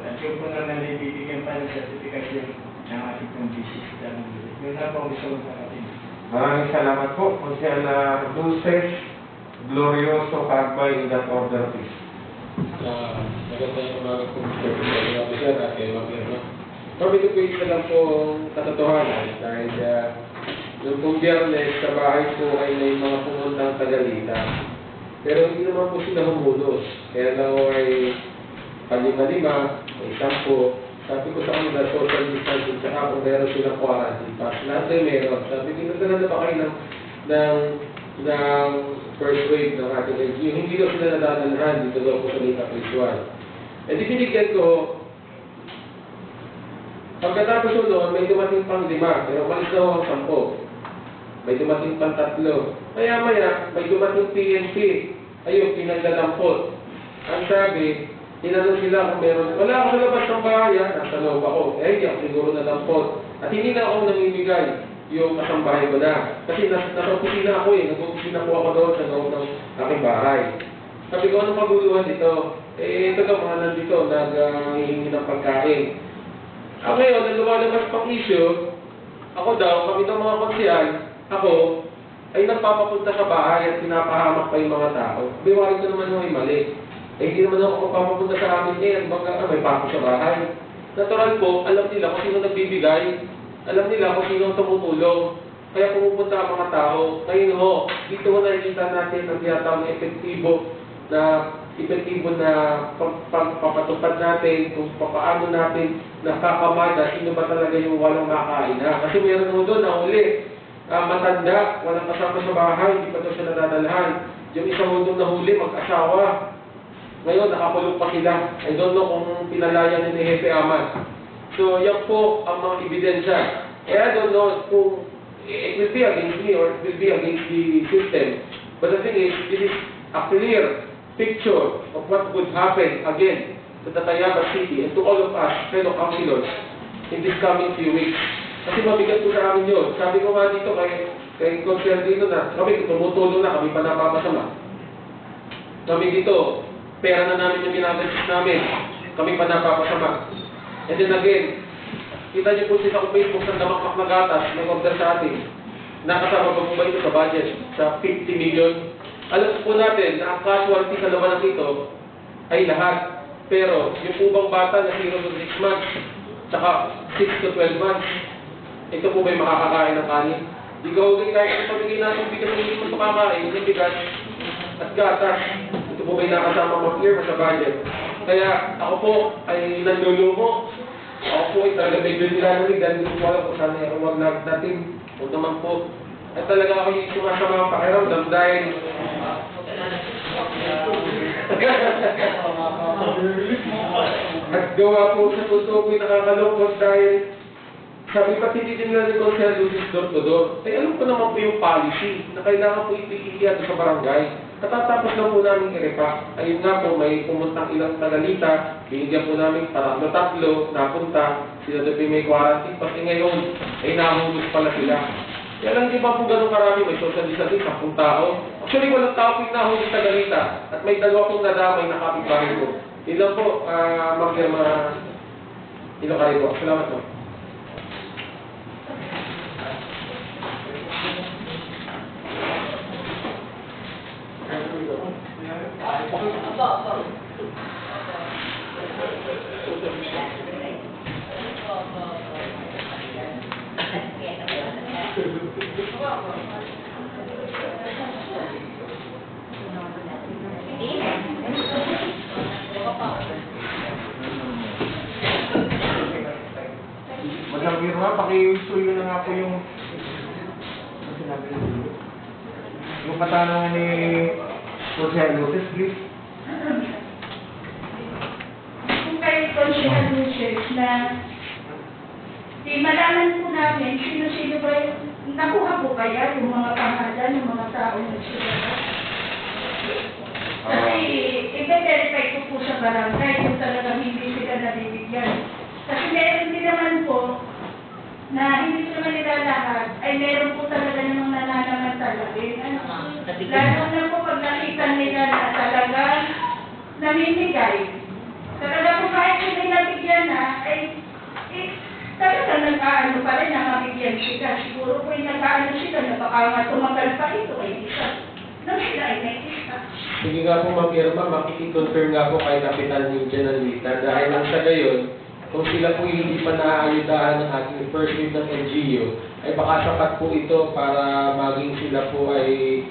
At yung po naman ay bibigyan pa ng certification ng ating conditions. Yun na po ang gusto kong parating. Maraming salamat po, Konsehal Dulces Glorioso Cagbay, in that order, please. Magandang umaga po, Mr. Officer at kayo mga Probably ko isa lang po ang katotohanan dahil yung pong Biyernes sa bahay po ay may mga pumuntang tagalita. Pero hindi naman po sila humulos. Kaya lang ay palima-lima, may 10. Sabi ko sa kanila, social distancing, saka kung meron silang quarantine pass. Lahat ay meron. Sabi ko, nagdala na ba kayo ng first wave ng ating LGU? Hindi daw sila nadadalhan dito daw po sa Lita Visual. E di binigyan ko, pagkatapos ko noon, may dumating pang 5, pero malis na ako ang 10. May dumating pang 3. Maya-maya, may dumating PNP. Ayun, pinagdalampot. Ang sabi, tinanong sila kung meron. Wala ako sa labas ng bahay, nasa loob ako. Hindi ako siguro nalampot. At hindi na ako namimigay yung kasambahay ko na. Kasi nasa opisina ako nag-opisina po ako doon sa loob ng aking bahay. Sabi ko, anong maguluhan dito? Ito ka mga nandito, nag-hihingi ng pagkain. Ngayon, nang lumalabas pang issue, ako daw, kami ng mga konsehal, ako, ay nagpapapunta sa bahay at pinapahamak pa yung mga tao. Biwarin ko naman yung mali. Hindi naman ako papapunta sa amin ngayon, baka may pako sa bahay. Natural po, alam nila kung sino nagbibigay, alam nila kung sino tumutulong. Kaya pumupunta ang mga tao. Ngayon ho, dito ho nakikita natin ang tinatawag na epektibo na pagpapatupad natin, kung paano natin nakakamada, sino ba talaga yung walang makain na. Kasi meron ho doon na huli, matanda, walang kasama sa bahay, hindi pa daw siya nadadalhan. Yung isang ho doon na huli, mag-asawa. Ngayon, nakakulong pa sila. I don't know kung pinalaya ni Jefe Aman. So, yan po ang mga ebidensya. I don't know kung it will be against me or it will be against the system. But the thing is, this is a clear picture of what would happen again to the Tayaba City and to all of us, fellow councilors, in this coming few weeks. Kasi mabigat po sa amin yun. Sabi ko nga dito kay Consel dito na, kami tumutulong na, kami pa napapasama. Kami dito, pera na namin yung ginagastos namin. Kami pa napapasama. And then again, kita niyo po sila kung Facebook sa damakmak na gatas, may order sa atin. Nakasama pa po ba ito sa budget? Sa 50 million? Alam po natin na ang casualty sa labanan dito ay lahat. Pero yung po bang bata na 0 to 6 months, saka 6 to 12 months, ito po ba'y makakakain ng kanin? Di ka huwag kahit ang pamigay natin bigas ng hindi mo ito kakain, yung bigas at gatas. Ito po ba'y nakasama mag-clear sa budget? Kaya ako po ay nanlulumo. Ako po ay talaga may biliranulig dahil hindi ko alam kung saan ay huwag natin. Huwag naman po. At talaga ako yung sumasama ang pakiramdam dahil at gawa po sa puso ko nakakalungkot dahil sabi pa tinitin nila ni Consel Lucis door to door. Ay alam ko naman po yung policy na kailangan po ipigilyan sa barangay. Katatapos lang po namin i-repack. Ayun nga po, may pumuntang ilang tagalita, binigyan po namin tatlo, napunta, sila doon may quarantine, pati ngayon, ay nahulog pala sila. Kaya lang di ba po ganun karami, may social distancing, 10 tao. Actually, walang tao po yung nahulog tagalita, at may 2 pong nadamay na kapitbahay ko. Yun lang po, Ilocari po. Salamat po. Madam Irma, pakisuyo na nga po yung katanungan ni Consehal Lucis, please. Kung kayo Consehal Lucis na di malaman po namin sino-sino ba yung nakuha po kaya yung mga pangalan ng mga taong nagsulat? Kasi i-verify ko po sa barangay kung talagang hindi sila nabibigyan. Kasi meron din naman po na hindi ko naman nila lahat, ay meron po talaga namang nananamantala din. Lalo na po pag nakita nila na talagang namimigay. Talaga po kahit hindi nabigyan na, ay talagang nag-aano pa rin na mabigyan sila. Siguro po yung nag-aano sila na baka nga tumagal pa ito ay isa. Nang sila ay may isa. Sige nga po, Ma'am Irma, makikiconfirm nga po kay Kapitan yung Generalita dahil lang sa gayon, kung sila po hindi pa naaayudahan ng ating first wave ng LGU, ay baka sapat po ito para maging sila po ay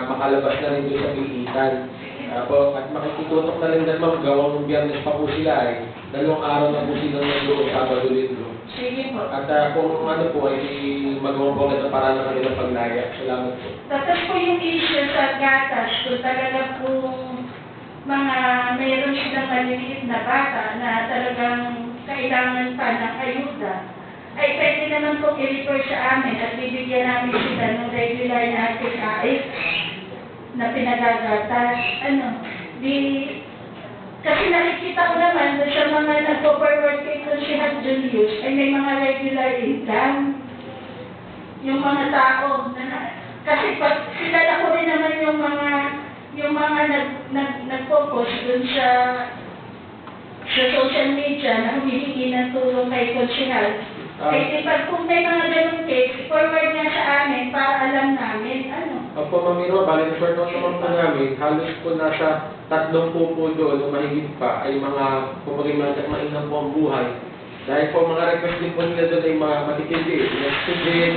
makalabas na rin doon sa pilitan. At makikitutok na rin din, Ma'am, gawang Biyernes pa po sila ay 2 araw na po silang nag-uong Sabado Linggo. Sige po. At kung ano po ay magawang po agad na para ng kanilang paglaya. Salamat po. Tapos po yung issue sa gatas, kung talaga po mga mayroon silang maliliit na bata na talagang kailangan pa ng ayuda, ay pwede naman po i-refer sa amin at bibigyan namin sila ng regular na AIS na pinagagatas. Kasi nakikita ko naman doon sa mga nag-overwork kay Consihan Julius ay may mga regular income. Yung mga tao kasi pag kilala ko rin naman yung mga nag-focus dun sa social media na humihingi ng tulong kay Consihan. Kaya kung may mga ganun case, forward nga sa amin para alam namin Opo, Ma'am Irma, bali na short note naman po namin, halos po nasa 30 po doon o mahigit pa ay mga, kumbaga mga mainam po ang buhay. Dahil po mga request din po nila doon ay mga matitindi. Next to jail,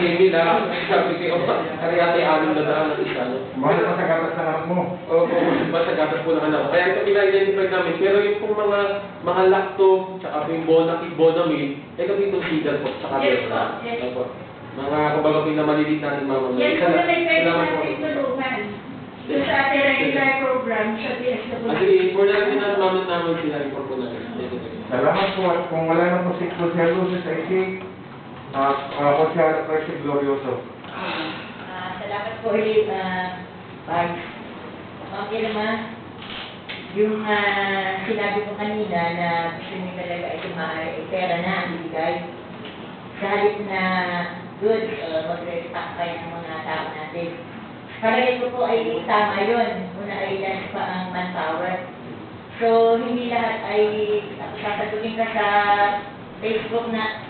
semi lang, sabi ko, kariyate 6 na daan ng isa. Mahal pa sa gatas ng anak mo. Opo, ba sa gatas po ng anak. Kaya ito ina-identify namin. Pero yung pong mga lacto, tsaka po yung bonamid, ay kami itong sigal po, tsaka Yes po, yes. Opo. Mga kumbaga po na maliliit natin mga mga. Yan po na may pwede Salamat po. natin tulungan. Doon sa ating regular program sa DSWD. Actually, for na rin namin sila, report po natin. Salamat po. At kung wala na po si Crucial Lucis, I think, Crucial Presi Glorioso. Salamat po ulit, Pag. Ma'am Irma, yung sinabi ko kanina na gusto niyo talaga ay maaari, pera na ang bibigay. Sa halip na good, magre-repack kayo ng mga tao natin. Palagay ko po ay tama yun. Una ay last pa ang manpower. So, hindi lahat ay sasagutin ka sa Facebook na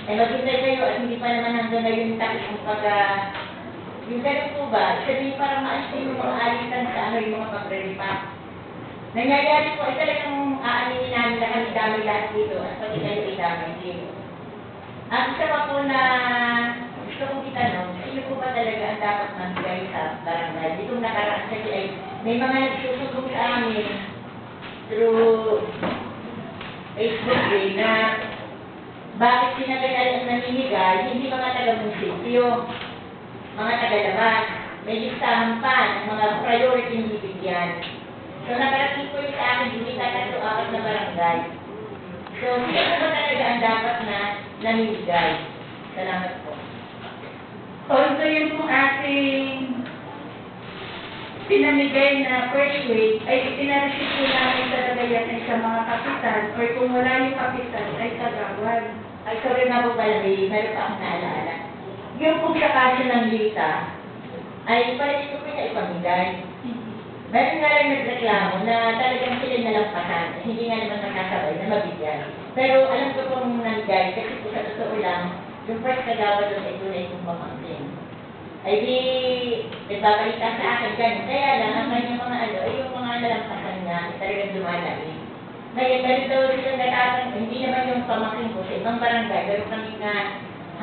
maghintay kayo at hindi pa naman hanggang ngayon tapos ang yung ganun po ba, sabihin parang maalis yung mga alisan sa yung mga pagre-repack. Nangyayari po ay talagang aaninin namin na kami damay lahat dito at pati kayo ay damay dito. Ang isa pa po na gusto kong itanong, sino po ba talaga ang dapat magbigay sa barangay? Ditong nakaraan kasi ay may mga nagsusubok sa amin through Facebook na bakit sinagay ang namimigay, hindi mga taga-munisipyo, mga taga-labas, may listahan pa ng mga priority ng bibigyan. So nakarating po yung sa akin, hindi tatlo 4 na barangay. So, sino po ba talaga ang dapat na namimigay? Salamat po. Although yung pong ating pinamigay na first wave, ay ipinareceive po namin talaga yan ay sa mga kapitan, or kung wala yung kapitan, ay kagawad. Ay, sorry nga po pala, meron pa akong naalaala. Yung kung sa kaso ng Lita, ay pala ito po na ipamigay. Meron nga lang nagreklamo na talagang sila nalampasan, hindi nga naman nakasabay na mabigyan. Pero alam ko pong nanggay, kasi po sa totoo lang, yung first kagawad doon ay tunay kong pamangkin. Ay di, nagbabalita sa akin ganun. Kaya lang, ang kanyang mga ay yung mga nalampasan niya, ay talagang lumalain. Ngayon, meron daw silang natatang, hindi naman yung pamangkin ko sa ibang barangay, pero kami na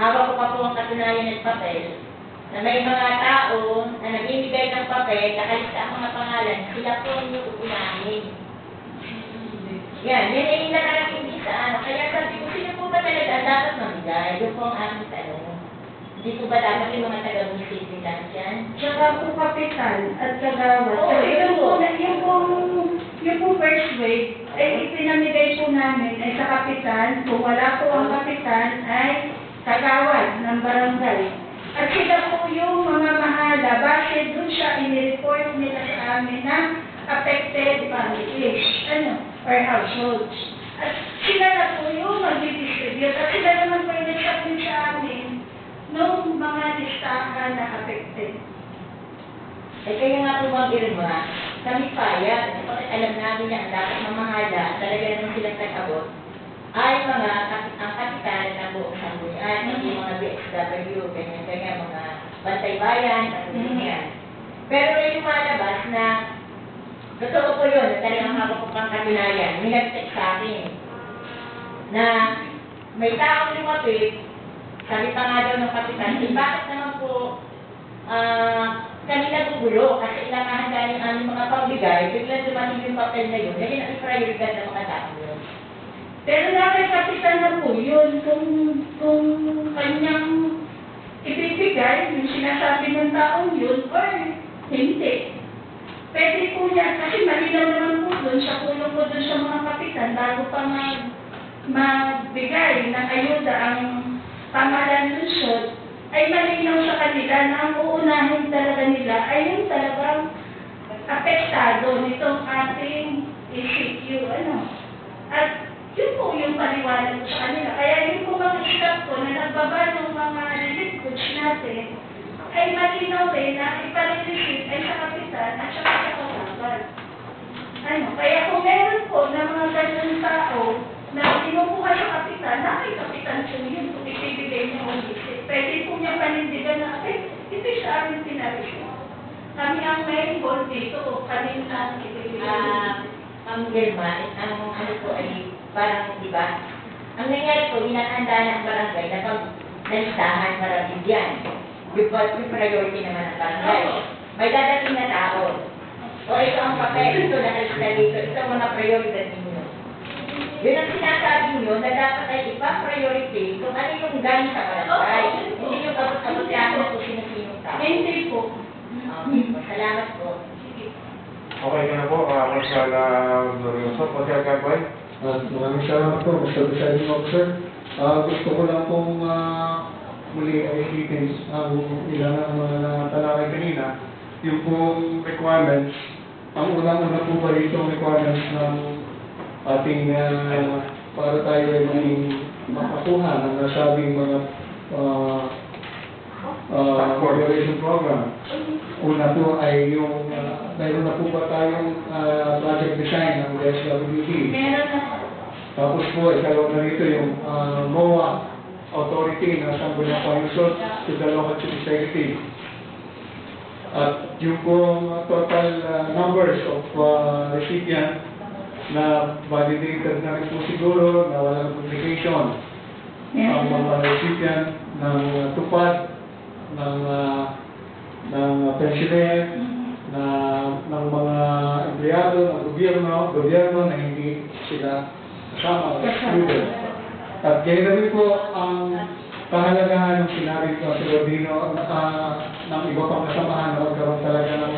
hawak ko pa po ang katunayan ng papel, na may mga tao na nagbibigay ng papel, nakalista ang mga pangalan, sila po yung uunahin. Yan ay nakarating din sa ano. Kaya sabi ko, sino po ba talaga ang dapat mamigay? Yun po ang aming tanong. Hindi po ba dapat yung mga taga-munisipyo lang dyan? Tsaka po kapitan at kagawad. Oo, Kasi yun po. yung po first wave, ay ipinamigay po namin ay sa kapitan. Kung wala po ang kapitan, ay kagawad ng barangay. At sila po yung mga mahala, base dun siya in-report nila sa amin na affected families, or households. At sila na po yung mag-distribute. At sila naman po yung nagsabi sa amin nung mga listahan na affected. Eh kaya nga po Ma'am Irma, kami payag, kapag alam namin na ang dapat mamahala, talaga naman silang nag-abot, ay mga ang kapital ng buong sanggunian, hindi mga BXW, ganyan-ganyan, mga bantay bayan, ganyan. Pero may lumalabas na, totoo po yun, na talagang hawak ko pang katunayan, may nag-text sa akin, na may taong lumapit, sabi pa nga daw ng kapital, bakit naman po, kami nagugulo kasi ilangahan dahil ang aming mga pagbigay, biglang dumating yung papel na yun, dahil ang prioridad ng mga tao yun. Pero nakakapitan na po yun kung kanyang ibibigay yung sinasabi ng taong yun or hindi. Pwede po niya, kasi malinaw naman po dun, sa kulong po dun sa mga kapitan bago pa magbigay ng ayuda ang pamahalaan lungsod, ay malinaw sa kanila na ang uunahin talaga nila ay yung talagang apektado nitong ating ECQ, At yun po yung paliwanag ko sa kanila. Kaya yung po mga staff ko na nagbaba ng mga relief goods natin, ay malinaw rin na ipalilisip ay sa kapitan at saka sa kawagad. Kaya kung meron po na mga ganun tao na kinukuha sa kapitan, na may kapitan siya yun kung ipibigay niya ang visit. Pwede po niya panindigan na, ito sa amin pinarisip. Kami ang may involved dito, kami ang ibibigay. Ang Irma, ang ano po ay parang, di ba? Ang nangyari po, inatanda na ang barangay na pag nalistahan para bigyan. Yung priority naman ang barangay. May dadating na tao. O ito ang papel, ito nakalista dito, ito ang mga prioridad ninyo. Yun ang sinasabi nyo na dapat ay ipa-priority kung ano yung galing sa barangay. Hindi yung kapag-kapag kung sino-sinong tao. Hindi po. Salamat po. Okay ka na po, Marsala Glorioso. O siya Gagawin? Maraming salamat po, Mr. Presiding Officer. Gusto ko lang pong muli ay itin ang ilang talakay kanina. Yung pong requirements, ang unang-una po ba itong requirements ng ating para tayo ay maging makakuha ng nasabing mga cooperation program. Una po ay yung, mayroon na po ba tayong project design ng SWD? Meron na po. Tapos po, ikalaw na rito yung MOA authority ng Sangguniang Panglusot to the local executive. At yung pong total numbers of recipient na validated na rin po siguro na walang publication. Ang mga recipient ng tupad ng pensioner, ng mga empleyado ng gobyerno na hindi sila kasama o excluded. At kaya na rin po ang kahalagahan ng sinabi ko sa Rodino ng iba pang kasamahan na magkaroon talaga ng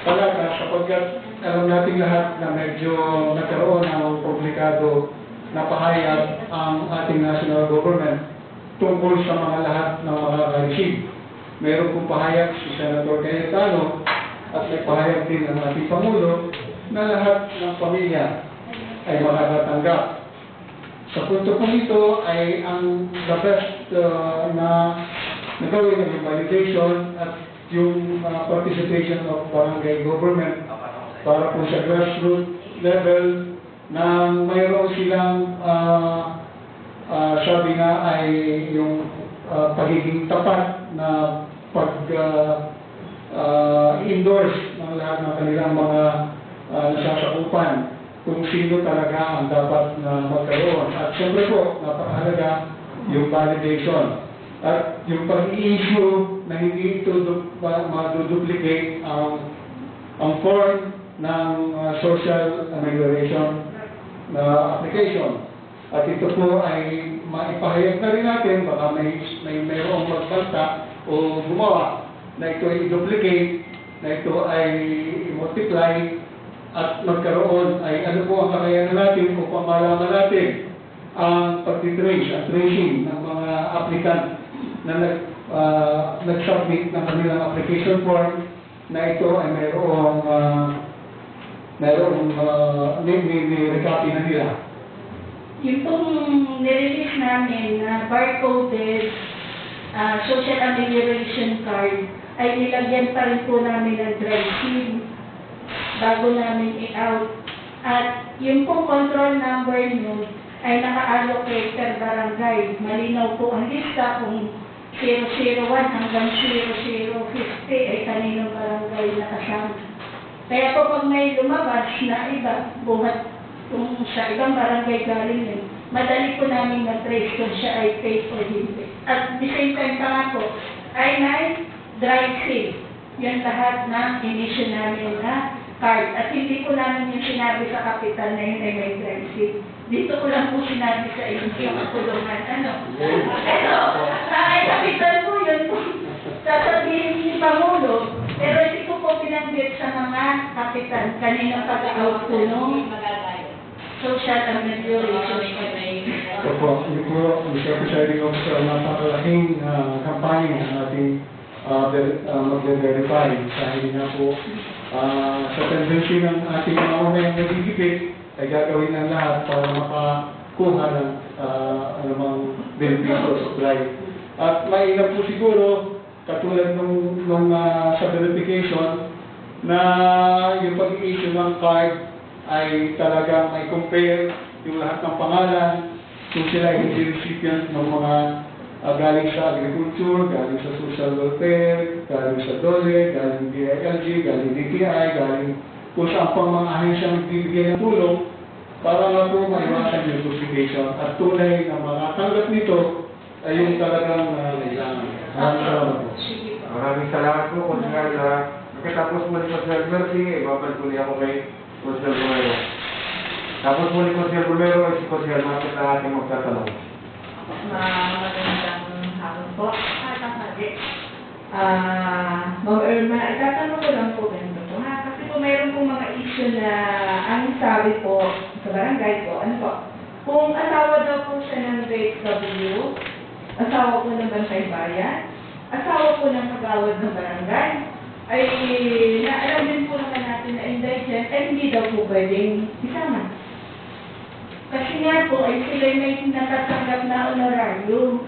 talaga sapagkat alam natin lahat na medyo nagkaroon ng komplikado na pahayag ang ating national government tungkol sa mga lahat ng mga receive. Meron pong pahayag si Senator Cayetano at may pahayag din ang ating Pangulo na lahat ng pamilya ay makakatanggap. Sa punto po ito ay ang the best na nagawin ng validation at yung participation of barangay government para po sa grassroots level na mayroon silang sabi nga ay yung pagiging tapat na pag-endorse ng lahat ng kanilang mga nasasakupan kung sino talaga ang dapat na magkaroon. At siyempre po, napakahalaga yung validation. At yung pag-i-issue na hindi ito maduduplicate ang form ng social amelioration na application. At ito po ay maipahayag na rin natin, baka mayroong magbanta o gumawa na ito ay i-duplicate, na ito ay i-multiply, at magkaroon ay ano po ang kakayanan natin upang malaman natin ang pag-trace at tracing ng mga applicant na nag-submit ng kanilang application form na ito ay ni-recopy na nila. Yung pong nirelease namin na barcoded social amelioration card ay nilagyan pa rin po namin ng dry seal bago namin i-out. At yung pong control number nyo ay naka-allocate per barangay. Malinaw po ang lista kung 001 hanggang 0050 ay kaninong barangay na kasama. Kaya po pag may lumabas na iba, buhat kung sa ibang barangay galing yun, madali po namin na-trace kung siya ay paid or hindi. At the same time pa nga po, ay may dry seal. Yan lahat ng inisyo namin na card. At hindi ko namin yung sinabi sa kapital na yun ay may dry seal. Dito ko lang po sinabi sa inyo sa kulungan. Ay kapital po yun po. Sasabihin ni Pangulo, pero hindi ko po pinanggit sa mga kapital. Kanina pag-out po nung social amelioration. Ito po, Mr. Presiding Officer, napakalaking kampanya ang ating mag-verify dahil na po sa tendency ng ating mga unang nagigipit ay gagawin ng lahat para makakuha ng anumang beneficio o supply. At mainam po siguro, katulad nung sa verification, na yung pag-i-issue ng card ay talagang may compare yung lahat ng pangalan, kung sila ay hindi recipient ng mga galing sa agriculture, galing sa social welfare, galing sa DOLE, galing DILG, galing DTI, galing kung saan pang mga ahensya nagbibigay ng tulong para nga po maiwasan yung duplication at tunay na mga tanggap nito ay yung talagang kailangan. Maraming salamat po. Maraming salamat po, Consigal. Pagkatapos mo ni Consigal Mercy, ibabalik ko niya ako kay Consigal Romero. Tapos mo ni Consigal Romero ay si Consigal Mapit na ating magtatanong. Magandang hapon po. Ma'am Irma, itatanong ko lang po ganito po ha. Kasi po mayroon po mga issue na ang sabi po sa barangay po, ano po, kung asawa daw po siya ng VHW, asawa po ng Bantay Bayan, asawa po ng kagawad ng barangay, ay naalam din po naman natin na indigent ay hindi daw po pwedeng isama. Kasi nga po ay sila may natatanggap na honorarium.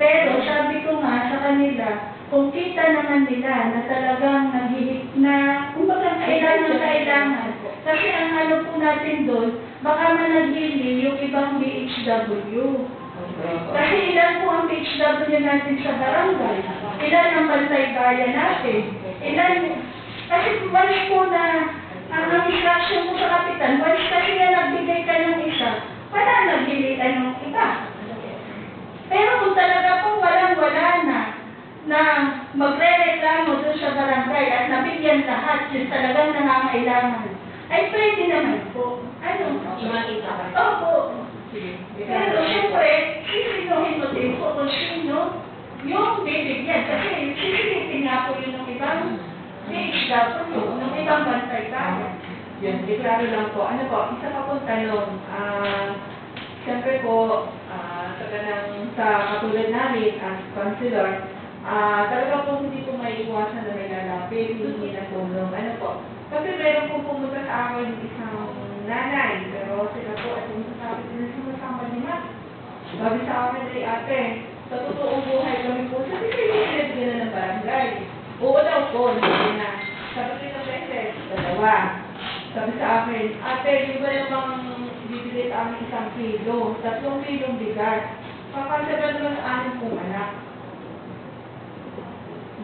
Pero sabi ko nga sa kanila, kung kita naman nila na talagang naghihit na, kumbaga kailangan. Kasi ang ano po natin doon, baka managhili yung ibang BHW. Kasi ilan po ang BHW natin sa barangay? Ilan ang Bantay Bayan natin? Kasi once po na ang instruction mo sa kapitan, once kasi na nagbigay ka ng isa, wala nagbigay ng iba. Pero kung talaga po walang-wala na magre-reklamo doon sa barangay at nabigyan lahat yung talagang nangangailangan, ay pwede naman po. Opo. Pero siyempre, sisinuhin mo din po kung sino yung bibigyan. Kasi sisilipin nga po yun ng ibang BHW, ng ibang Bantay Bayan. Yan, deklaro lang po. Ano po, isa pa pong tanong. Siyempre po, sa katulad namin as councilor, talaga po hindi po may iwasan na may lalapit, hindi na tulong. Ano po? Kasi meron po pumunta sa akin isang nanay, pero sila po ay pumunta sila sumasama niya. Sabi sa akin ay ate, sa totoong buhay kami po, sabi kayo na ng barangay. Oo daw po, hindi na. Sabi ko ng beses, dalawa. Sabi sa akin, ate, di ba namang bibili kami 1 kilo, 3 kilong bigat. Kakasya naman sa amin pong anak.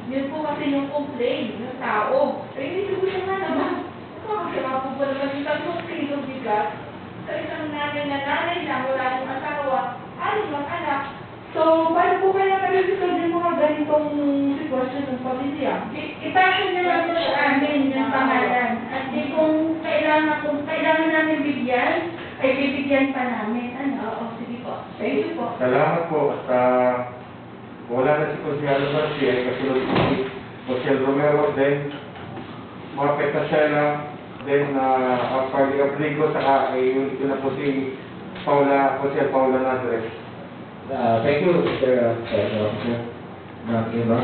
Yun po kasi yung complaint ng tao. Hindi ko siya nga naman. Kakasya po ba naman yung 3 kilong bigat sa isang nanay na wala yung asawa, aling mga anak. So, paano po kaya nag-resolve yung mga ganitong sitwasyon ng pamilya? Ipasa nyo lang po sa amin yung pangalan. At di kung kailangan namin bigyan, ay bibigyan pa namin. Oo, sige po. Thank you po. Salamat po. At wala na si Consigal Mercy ay kasunod si Consigal Romero, then mga Petasela, then Party Abrigo, saka ay ito na po si Paula, Jose Paula Nadres. Thank you, Mr. Officer. Iba,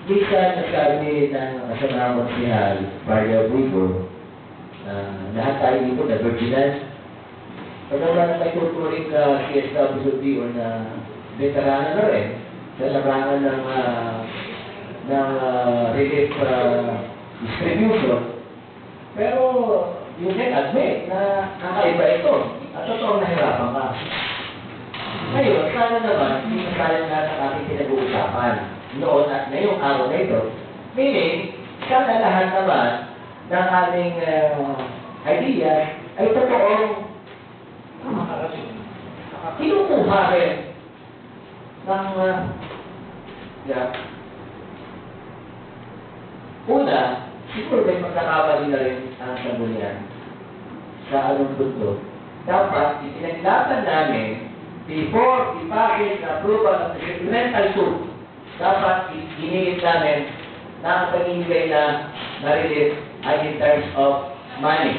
Minsan nasabi ng kasama ko si Mario Buigo, lahat tayo dito na virginan. Pag naman tayo tuturing ka CSWD o na veterana na rin sa larangan ng relief distribution. Pero you can admit na nakaiba ito at totoong nahirapan ka. Ngayon, sana naman, hindi na sayang lahat ang ating pinag-uusapan noon at ngayong araw na ito. Meaning, sana lahat naman ng aming ideas ay totoong kinukuha rin ng una, siguro may pagkakamali na rin ang sanggunian sa anong mundo. Dapat ipinaglaban namin before i-package na approval of the supplemental tool, dapat iniit namin na ang pag-ibigay na relief ay in terms of money.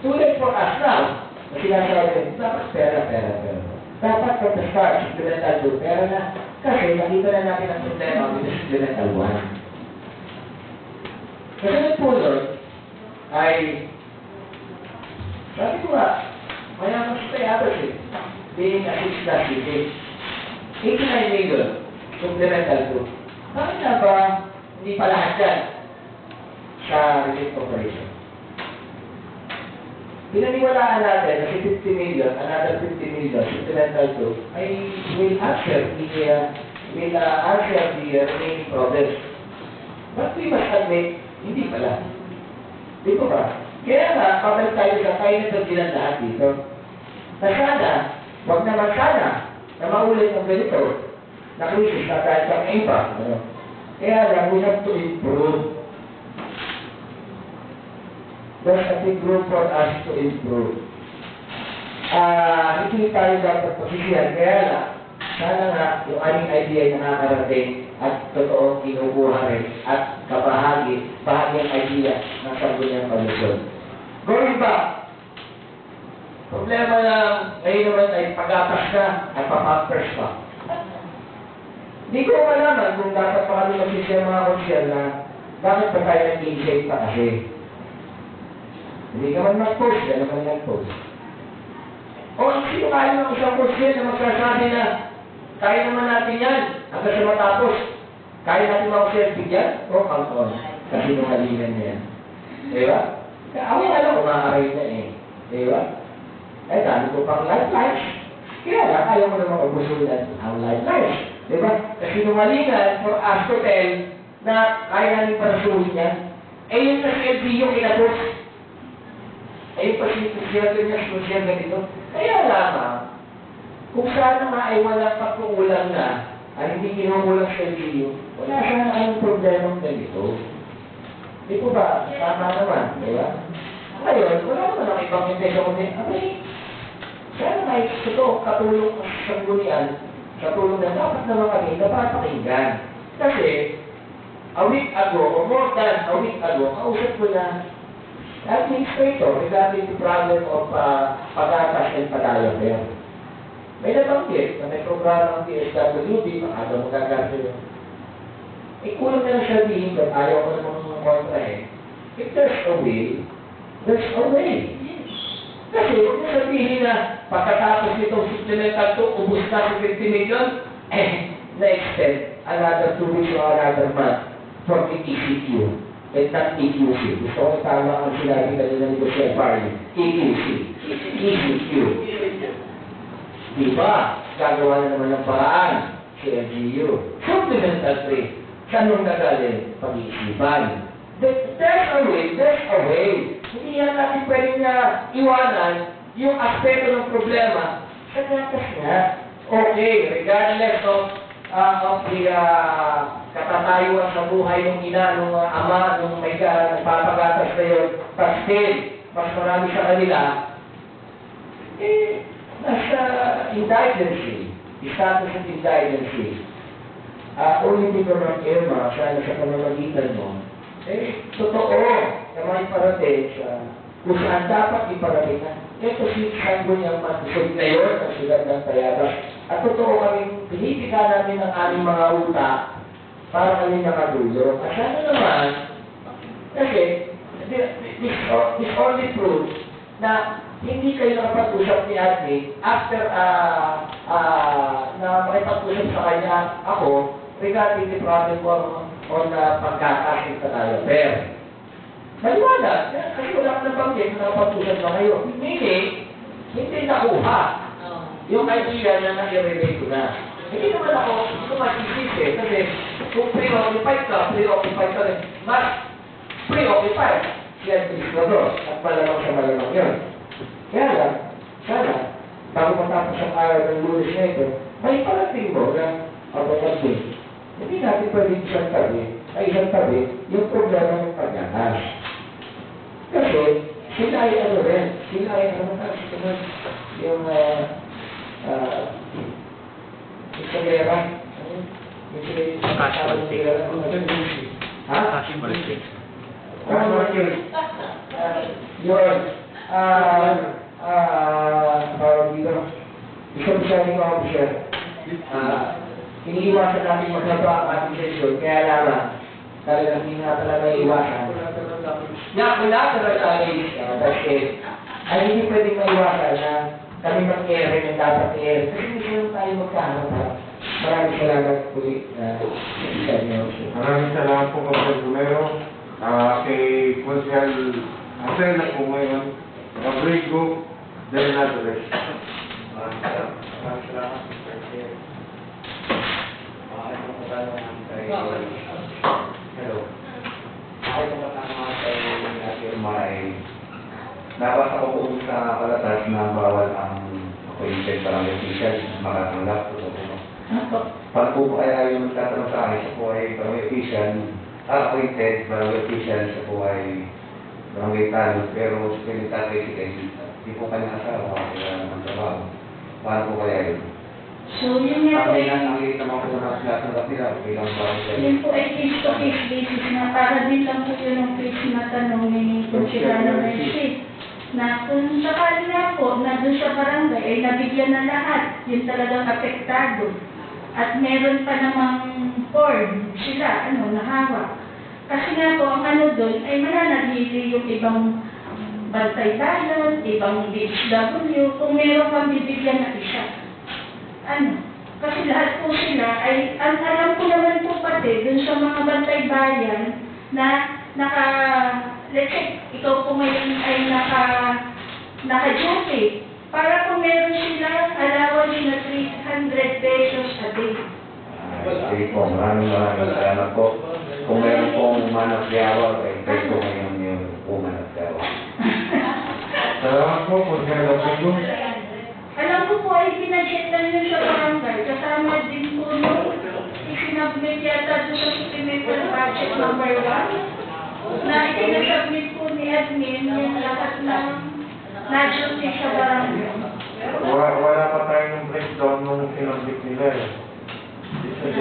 Too late for us now. Kasi sinasabi, dapat pera. Dapat from the start, supplemental tool, pera na. Kasi nakita na natin ang problema with the supplemental one. Kasunod po nun ay, sabi ko nga, mayaman sa tayatas being a 6+6, 89 million supplemental tool. Bakit na ba hindi pa lahat yan sa relief operation? Pinaniwalaan natin na si 50 million, another 50 million supplemental tool ay will answer the remaining problems. But we must admit, hindi pala. Di ko ba? Kaya nga, pabalik tayo sa tayo na pagbilang lahat dito. Na sana, wag naman sana, na maulit ang ganito, na crisis na kahit ang impact. Kaya lang, we have to improve. There's a big group for us to improve. Hindi tayo dapat posisyan, kaya lang, sana nga, yung aming idea ay nakakarating at totoo kinukuha rin at bahagi ang idea ng sangguniang paglusyon. Going back, problema na ngayon naman ay pag-atas na at papampers pa. Hindi ko malaman kung dapat pa kami magsisya mga konsyal na bakit pa tayo nag-initiate pa kasi. Hindi naman mag-post, yan naman nag-post. O, sino kaya ng isang konsyal na magsasabi na kaya naman natin yan hanggang sa matapos. Kaya natin mga konsyal bigyan? O, come on. Kasi nungalingan niya yan. Diba? Ako alam ko makakaray na eh. Diba? Eh, dami ko pang lifelines. Kaya lang, ayaw mo naman ubusulan ang lifelines. Diba? Kasi nungalingan for us to tell na kaya namin parasuhin yan. Eh, yun na si LBU kinapos. Eh, yung pasipisiyado niya, social ganito. Kaya lamang, kung sana nga ay walang pagkukulang na, ay hindi kinukulang sa LBU, wala sana ang problemang ganito. Di po ba? Tama naman, di ba? Ngayon, wala naman ang ibang intensyon ko din. Abay, sana may ito, katulong sa sanggunian, katulong na dapat naman kami napapakinggan. Kasi, a week ago, or more than a week ago, kausap ko na administrator regarding the problem of pag-atas and pag-ayapin. May nabanggit na may programa ng PSWD, maaga magagamit yun. Eh, kulang na lang sabihin ko, ayaw ko namang kontrahin. If there's a way, there's a way. Kasi huwag na sabihin na pagkatapos nitong supplemental to, ubus na sa 50 million, na-extend another 2 weeks or another month for the ECQ. And not EQC. Gusto ko tama ang sinabi kanina ni Jose Parley. EQC. ECQ. Diba? Gagawa na naman ng paraan si LGU. Supplemental 3. Saan nung nagaling? Pag-iisipan. There's a way. Hindi yan natin pwedeng iwanan yung aspeto ng problema. Sa gatas nga. Okay, regardless of the katatayuan sa buhay ng ina, ng ama, nung may nagpapagatas na yun, but still, mas marami sa kanila, nasa indigency, status of indigency. Ulitin ko ng Irma, sana sa pamamagitan mo, totoo na may parating sa kung saan dapat iparating na. Ito si Sango niyang matisod ngayon ang sulat ng Tayabas. At totoo kaming pinipika namin ang aming mga utak para kami nakatulong. At sana naman, kasi this only proves na hindi kayo nakapag-usap ni Admin after na makipag-usap sa kanya ako regarding the problem ko on pagkakasin sa tayo. Pero, maliwanag, kasi wala ka ng banggit na nakapag-usap na kayo. Meaning, hindi nakuha yung idea na nag-relate ko na. Hindi naman ako masisisi kasi kung preoccupied ka rin. Mas preoccupied si Administrador at malamang yun. Kaya lang, sana, bago matapos ang araw ng Lunes na ito, may parating mo na automatic. Hindi natin pwedeng isang tabi yung problema ng pagyakas. Kasi, sila ay yung Isagera. Yung sila yung parang dito, isang signing officer, iniiwasan natin maglaba ang ating session, kaya lamang, talagang hindi na talaga iwasan. Collateral damage, that's it. Ay hindi pwedeng maiwasan na kami mag-ere ng dapat i-ere. Kasi hindi naman tayo magkahanap. Maraming salamat ulit sa inyo. Maraming salamat po Kapag Gumero. Kay Consel Asel na po ngayon. Rodrigo Del Nazares. Maraming salamat. Hello. Ako itong katanungan kay Natir May. Nabasa ko po sa palatas na bawal ang appointed barangay official makatanggap po. Paano po kaya yung tatanong sa akin, siya po ay barangay official, appointed barangay official, siya po ay barangay tanong, pero sa pinagtatay si Casey, hindi po kanyang asawa, kaya ng trabaho. Paano po kaya yun? So, yun nga po Kami na nakikita naman po na sinatanggap nila bilang barangay. yun po ay case-to-case basis na para din lang po yun ang case na tanong ni Consigliere Mercy. Na kung sakali nga po na doon sa barangay ay nabigyan na lahat, yun talagang apektado. At meron pa namang form sila, nahawak. Kasi nga po, ang doon ay mananagili yung ibang bantay bayan, ibang DSW, kung meron kang bibigyan na isa. Kasi lahat po sila ay, ang alam ko naman po pati, doon sa mga bantay bayan na let's say, ikaw po ngayon ay naka-duty. Para kung meron silang allowance na 300 pesos a day. Sige po, maraming salamat po. Kung meron pong managyawa, ay pwede po ngayon yung pumanagyawa. Salamat po Consel Rodrigo. Alam ko po ay pinagsitan nyo sa barangay. Kasama din po nung isinabmit yata doon sa supplemental budget number 1. Na itinasubmit po ni admin yung lahat ng na-duty sa barangay. Wala pa tayo ng breakdown nung sinabit nila eh. It's a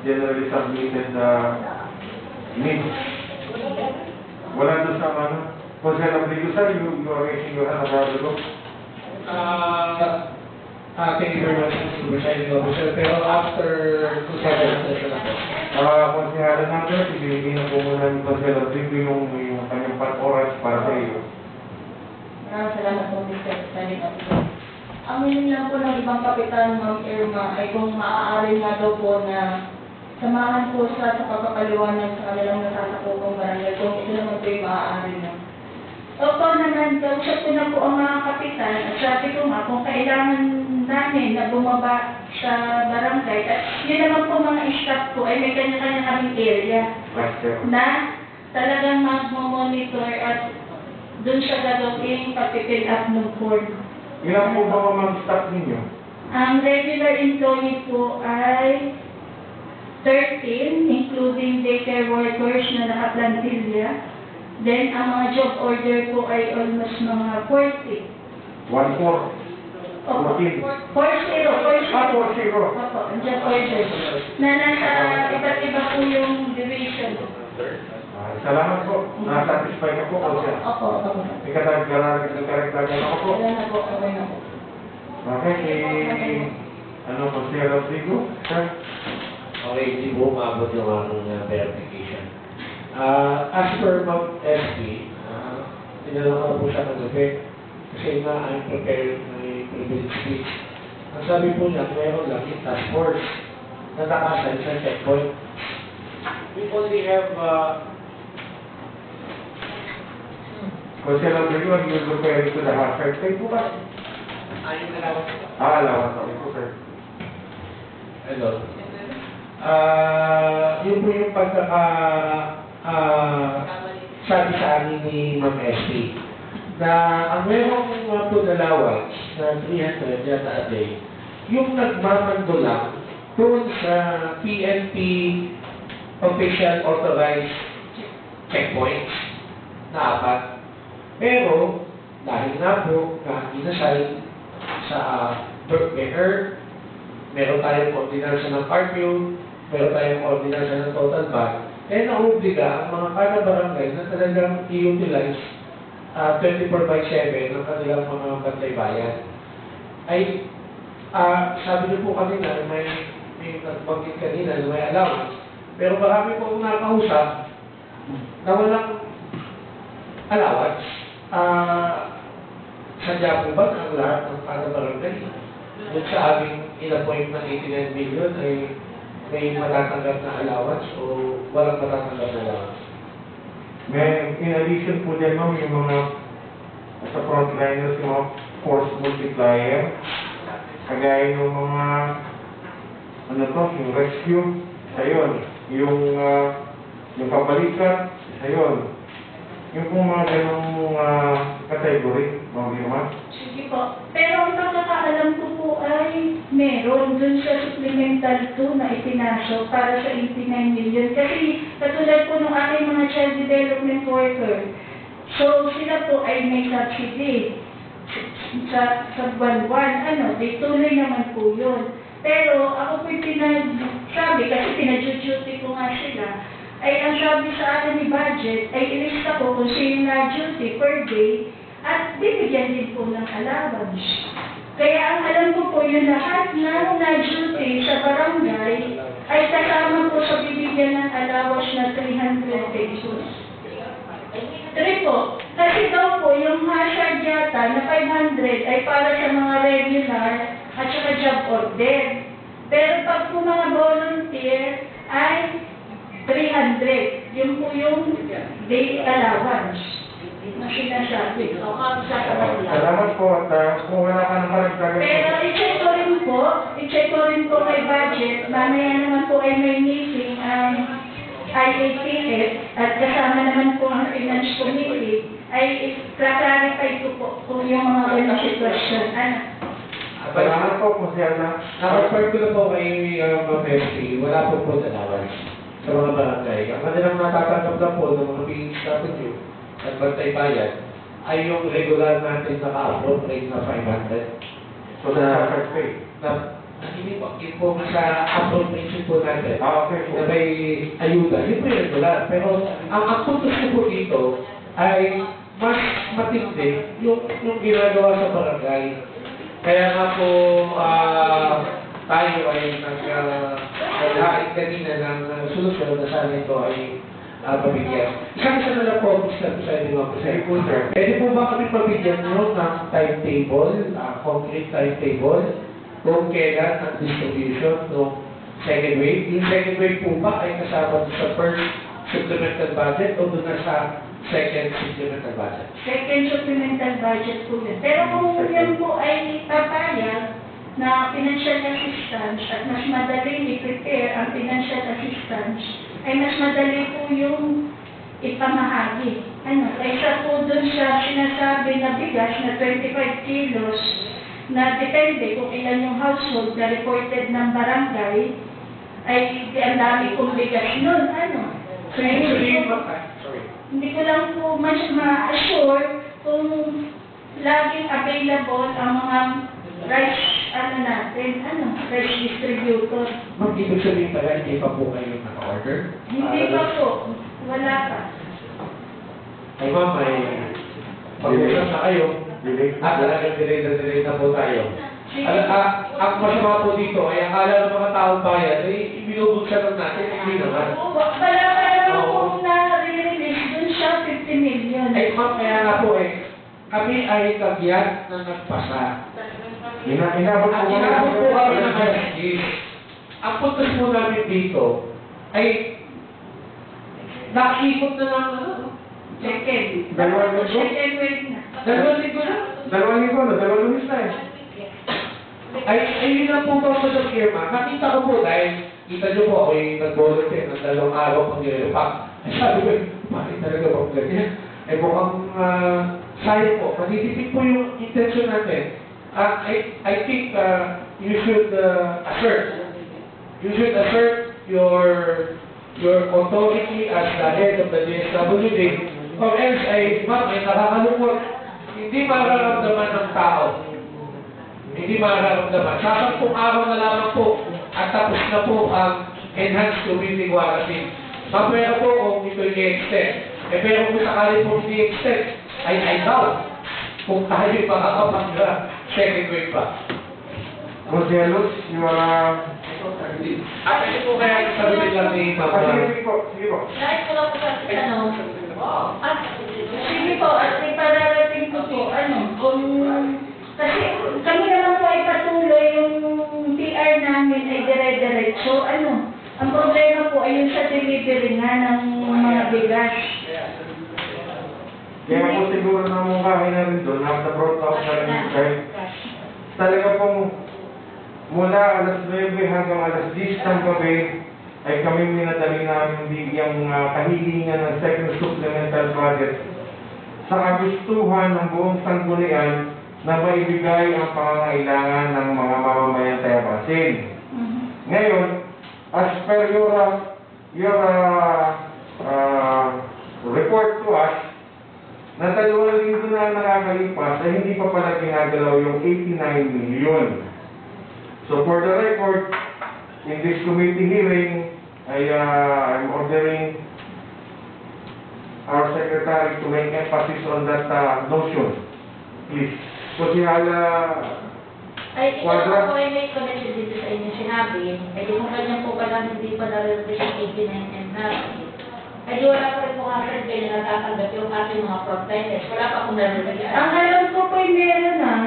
generally submitted needs. Wala doon sa Consel Rodrigo sir, you are raising your hand available. Thank you very much, Mr. Presiding Officer. Pero after session ako. Konsihala natin, ibigay na po muna ni Consel Rodrigo yung kanyang oras para sa iyo. Maraming salamat po, Mr. Presiding Officer. Ang hiling lang po ng ibang kapitan, Ma'am Irma, ay kung maaari nga daw po na samahan po sa pagpapaliwanag sa kanilang nasasakupang barangay kung ito naman po yung maaari na. Opo naman, kausap ko na po ang mga kapitan at sabi ko nga kung kailangan namin na bumaba sa barangay at yun naman po mga staff ko ay may kanya-kanya kaming area na talagang mag-monitor at dun sa gagawin papipill up ng form. Ilan po ba mga staff ninyo? Ang regular employee po ay 13, including daycare workers na naka-plantilla. Then, ang mga job order po ay almost mga 40. 1-4. Opo, 14. 40. 40. Opo, ang job order. Na nasa iba't iba po yung division. Salamat po. Na-satisfy ka po po siya. Opo, opo. Nagkaragdagan ako po. Wala na po, okay na po. Okay, ano po siya, Rodrigo? Sir? Okay, hindi po umabot yung aking verification. As per Ma'am SP, tinanong ko po siya kagabi kasi nga I'm prepared my privilege speech. Ang sabi po niya, mayroon lang yung task force na nakasal sa checkpoint. We only have Kung siya, Rodrigo, are you referring to the hazard pay po ba? ayun na lang. Allowance, okay po, sir. Hello. Yun po yung sabi sa amin ni Ma'am SP na ang merong food allowance na 300 yata a day, yung nagmamando lang doon sa PNP official authorized checkpoints na 4. Pero dahil nga po na inasal sa mayor, meron tayong ordinansa ng curfew, meron tayong ordinansa ng total ban, kaya na-obliga ang mga kada-barangay na talagang i-utilize 24/7 ng kanilang mga bantay-bayan. Ay, sabi niyo po kanina, may nagbanggit kanina na may allowance, pero marami po akong nakausap na walang allowance. Sadya po ba ang lahat ng kada-barangay dun sa aming in-appoint na 89 million ay may matatanggap na allowance o walang matatanggap na allowance? May, in addition po dyan, ma'am, yung mga sa frontliners, yung mga force multiplier, kagaya ng mga, ano to, yung rescue, isa yun. Yung kabalikan, isa yun. Yung pong mga ganong category, mga ginawa. Sige po. Pero ang pagkakaalam ko po ay meron dun sa supplemental 2 na ipinasok para sa 89 million. Kasi katulad po ng aking mga child development worker, so sila po ay may subsidy sa buwan-buwan. Di tuloy naman po yun. Pero ako po'y sabi, kasi pinag-duty ko nga sila, ay ang sabi sa akin ni budget ay ilista ko kung sino na duty per day at bibigyan din po ng allowance. Kaya ang alam ko po yung lahat ng na-duty sa barangay ay kasama po sa bibigyan ng allowance na 300 pesos. 3 po. Kasi daw po yung hazard yata na 500 ay para sa mga regular at saka job order. Pero pag po mga volunteer ay 300. Yun po yung day allowance na sinasabi. Salamat po at kung wala ka ng karagdagan. Pero i-check ko rin po kay budget. Mamaya naman po ay may meeting ang IATF at kasama naman po ang Finance Committee ay clarify ko po kung yung mga ganong sitwasyon. Salamat po kung siya na. Naka-refer ko na po kay Ma'am SP, wala po po allowance sa mga barangay. Ang kanilang natatanggap na po ng mga PHW at bantay bayan ay yung regular natin na ka-appropriate na 500. So, na hazard pay. Hindi po, yun po sa appropriation po natin. Okay po. Na may ayuda, yun po yung regular. Pero ang puntos ko po dito ay mas matindi yung ginagawa sa barangay. Kaya nga po tayo ay naghahain kanina ng solusyon na sana ito ay pabigyan. Isang isa na lang po, Mr. Presiding Officer. Pwede po ba kami pabigyan nyo ng timetable, concrete timetable, kung kailan ang distribution ng second wave? Yung second wave po ba ay kasama sa first supplemental budget o doon na sa second supplemental budget? Second supplemental budget po yun. Pero kung yan po ay papayag na financial assistance at mas madaling i-prepare ang financial assistance, ay mas madali po yung ipamahagi. Kaysa po dun sa sinasabi na bigas na 25 kilos na depende kung ilan yung household na reported ng barangay, ay ang dami kong bigas nun. So, hindi ko lang po ma-assure kung laging available ang mga rice, rice distributor. Ma'am, ibig sabihin pala, hindi pa po kayo naka-order? Hindi pa po. Wala pa. Ay ma'am, ay pag-usap na kayo. Delete. At talagang delay na po tayo. Ang masama po dito ay akala ng mga taong bayan ay ibinubulsa lang natin, hindi naman. Wala naman kung na-release dun siya 50 million. Ay ma'am, kaya nga po kami ay kagyan na nagpasa. Inabot At po inabot po kami ng kami. alas 10. Ang puntos po namin dito ay nakikot na lang Check-in. Dalawang linggo? Check-in wait na. 2 linggo na. 2 linggo na, 2 lunes na eh. Ay yun lang po ba sa firma. Nakita ko po dahil kita nyo po ako'y nag-volunteer ng 2 araw pang nirepak. Ay sabi ko, bakit talaga bang ganyan? Ay mukhang sayang po. Matitipid po yung intention natin. I think you should assert. You should assert your authority as the head of the DSWD. Or else ay, ma'am, ay nakakalungkot. Hindi mararamdaman ng tao. Hindi mararamdaman. Sa 10 araw na lamang po at tapos na po ang enhanced community quarantine. Mapera po kung ito i-extend. Pero kung sakali po hindi i-extend, ay daw kung tayo makakapag-second wave pa. Consuelos, yung mga... At ito po kaya sabihin lang ni Ma'am. Sige po, sige po. Nais ko lang po sa tanong. Sige po, at ipararating ko po, kung... Kasi kami naman po ay patuloy yung PR namin ay dire-diretso. Ang problema po ay yung sa delivery nga ng mga bigas. Kaya po siguro na mungkahin na rin doon, nasa-brought up na rin kahit talaga pong mula alas 9 hanggang alas 10 ng gabi ay kami minadali namin bigyang kahilingan ng second supplemental budget sa kagustuhan ng buong sanggunian na maibigay ang pangangailangan ng mga mamamayan Tayapasin. Ngayon, as per your report to us, na 2 linggo na nakakalipas ay hindi pa pala ginagalaw yung 89 million. So for the record, in this committee hearing, I'm ordering our secretary to make emphasis on that notion. Please. Kasi Ay, ito po ay may connection dito sa inyo sinabi. Ay, kung ganyan po pala hindi pa na-release yung 89 natin. Ay, wala pa rin po kasi kayo natatanggap yung ating mga protesters. Wala pa kung na-release. Ang alam ko po yung meron na,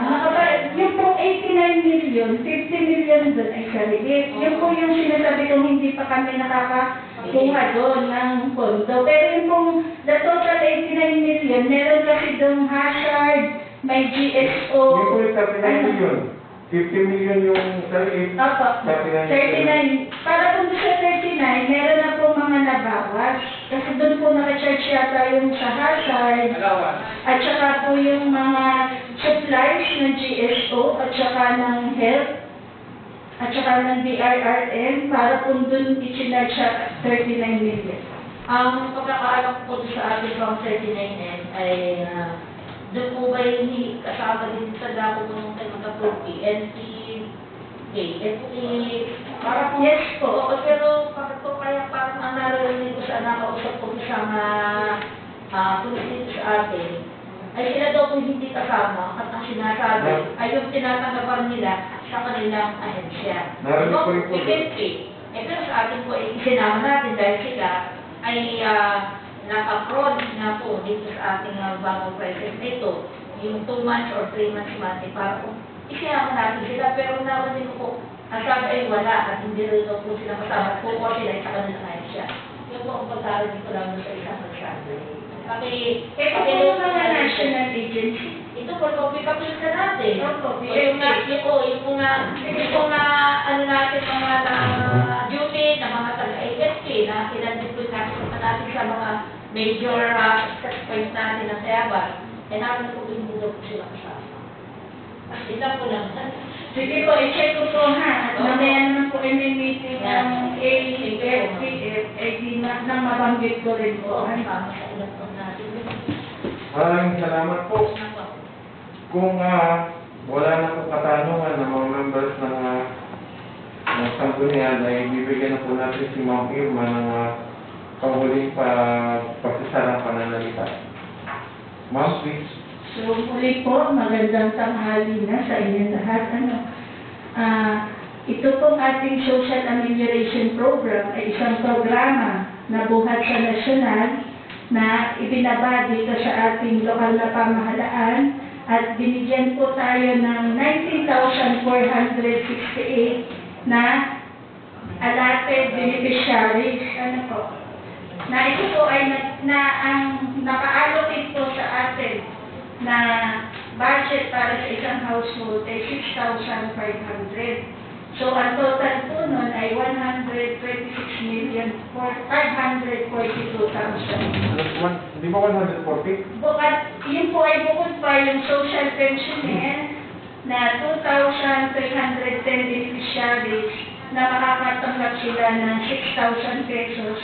yung po 89 million, 50 million doon ay sa relief. Yun po yung sinasabi kong hindi pa kami nakakakuha doon ng pondo. Pero yung pong the total 89 million, meron kasi doon hazard, may GSO. yung po yung 39 million. 50 million yung sarili. Opo, 39. Para kung sa 39, meron na po mga nabawas. Kasi doon po nakacharge yata yung sa hazard. At saka po yung mga supplies ng GSO at saka ng health. At saka ng DRRM para po doon i-charge siya 39 million. Ang pagkakaalam ko sa ating pang 39N ay doon po ba hindi kasama din sa dako ng mag-approve parang Yes po. Oo, pero bakit po kaya parang ang narinig ko sa nakausap ko isang tulisin sa atin, ay sila daw po hindi kasama at ang sinasabi ay yung tinatanggapan nila sa kanilang ahensya. Narinig ko rin po. Pero sa atin po, isinama natin dahil sila ay naka-fraud na po dito sa ating bagong president nito, yung 2 months or 3 months man, para po isinama natin sila, pero narinig ko po, ang sabi ay wala at hindi rin po sila kasama, po sila sa kanilang ahensya. Yung po ang pagkarinig ko lang sa isang magsabi. Ito po yung mga national agency. Ito po, copy ka natin. Opo, Yung ano natin, mga duty na mga taga-AFP na pinag-deploy natin sa mga major points natin ng Sayaban. Eh, namin po yung mundo po sila kasama. Ito po lang. Sige po, i-check ko po ha. At mamaya naman po may meeting ng AFPF, di na mabanggit ko rin po. Ang tama sa ilang po natin. Maraming salamat po. Kung wala na po katanungan ng mga members ng sanggunian, ay bibigyan na po natin si Ma'am Irma ng panghuling pagsasarang pananalita. Ma'am, please. So, muli po, magandang tanghali na sa inyong lahat. Ito pong ating Social Amelioration Program ay isang programa na buhat sa nasyonal na ibinaba dito sa ating lokal na pamahalaan at binigyan po tayo ng 19,468 na allotted beneficiaries. Na ito po ay ang naka-allocate po sa atin na budget para sa isang household ay 6,500. So, ang total po nun ay 126,542,000. Di ba 140? Bukod, yun po ay bukod pa yung social pensioner na 2,310 beneficiaries na makakatanggap sila ng 6,000 pesos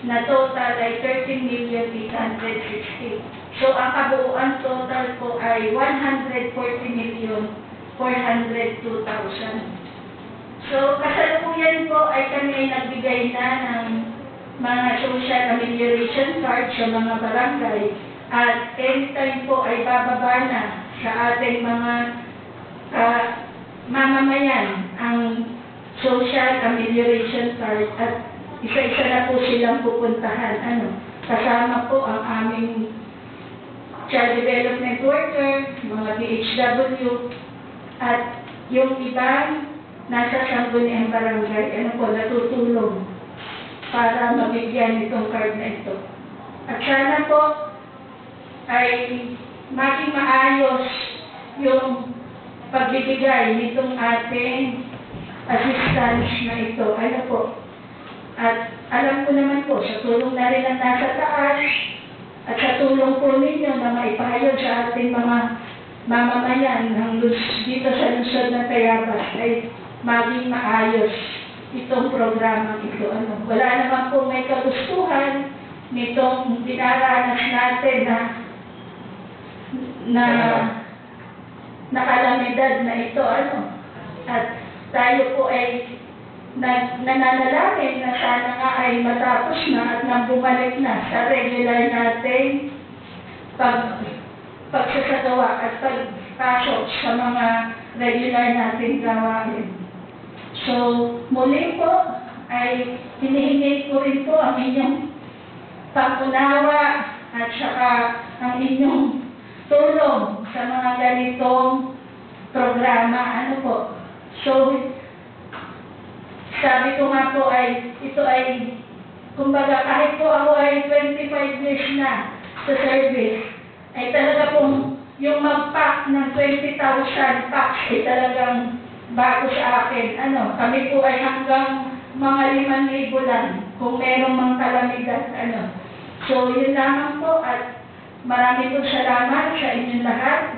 na total ay 13,860. So, ang kabuuan total po ay 140,402,000. So, kasalukuyan po ay kami ay nagbigay na ng mga social amelioration card sa mga barangay at anytime po ay bababa na sa ating mga mamamayan ang social amelioration card at isa-isa na po silang pupuntahan. Kasama po ang aming child development worker, mga DHW, at yung ibang nasa sangguniang barangay, natutulong para mabigyan itong card na ito. At sana po ay maging maayos yung pagbibigay nitong ating assistance na ito. At alam ko naman po, sa tulong na rin ang nasa taas, at sa tulong po ninyo na maipahayag sa ating mga mamamayan dito sa lungsod ng Tayabas ay maging maayos itong programa ito. Wala naman po may kagustuhan nitong dinaranas natin na kalamidad na ito. At tayo po ay nananalangin na sana nga ay matapos na at nang bumalik na sa regular natin pagsasagawa at pagpasok sa mga regular nating gawain. So, muli po ay hinihingi ko rin po ang inyong pag-unawa at saka ang inyong tulong sa mga ganitong programa. So, sabi ko nga po ay, ito ay, kumbaga kahit po ako ay 25 years na sa service, ay talaga pong yung mag-pack ng 20,000 packs ay talagang bago sa akin. Kami po ay hanggang mga 5,000 lang kung merong mga kalamidad. So, yun lamang po at marami po salamat sa inyong lahat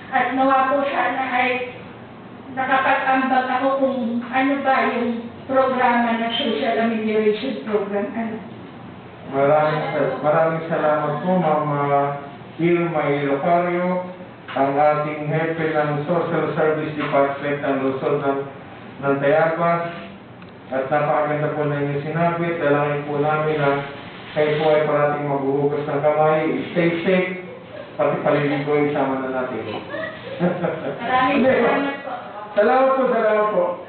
at nawa po sana ay nakapag-ambag ako kung ano ba yung programa ng Social Amelioration Program. Maraming salamat po, Ma'am Irma Ilocario, ang ating hepe ng Social Service Department ng Luzon ng Tayabas. At napakaganda po na inyong sinabi. Dalangin po namin na kayo po ay parating maghuhugas ng kamay. Stay safe, pati paliligo isama na natin. Maraming salamat po. Salamat po.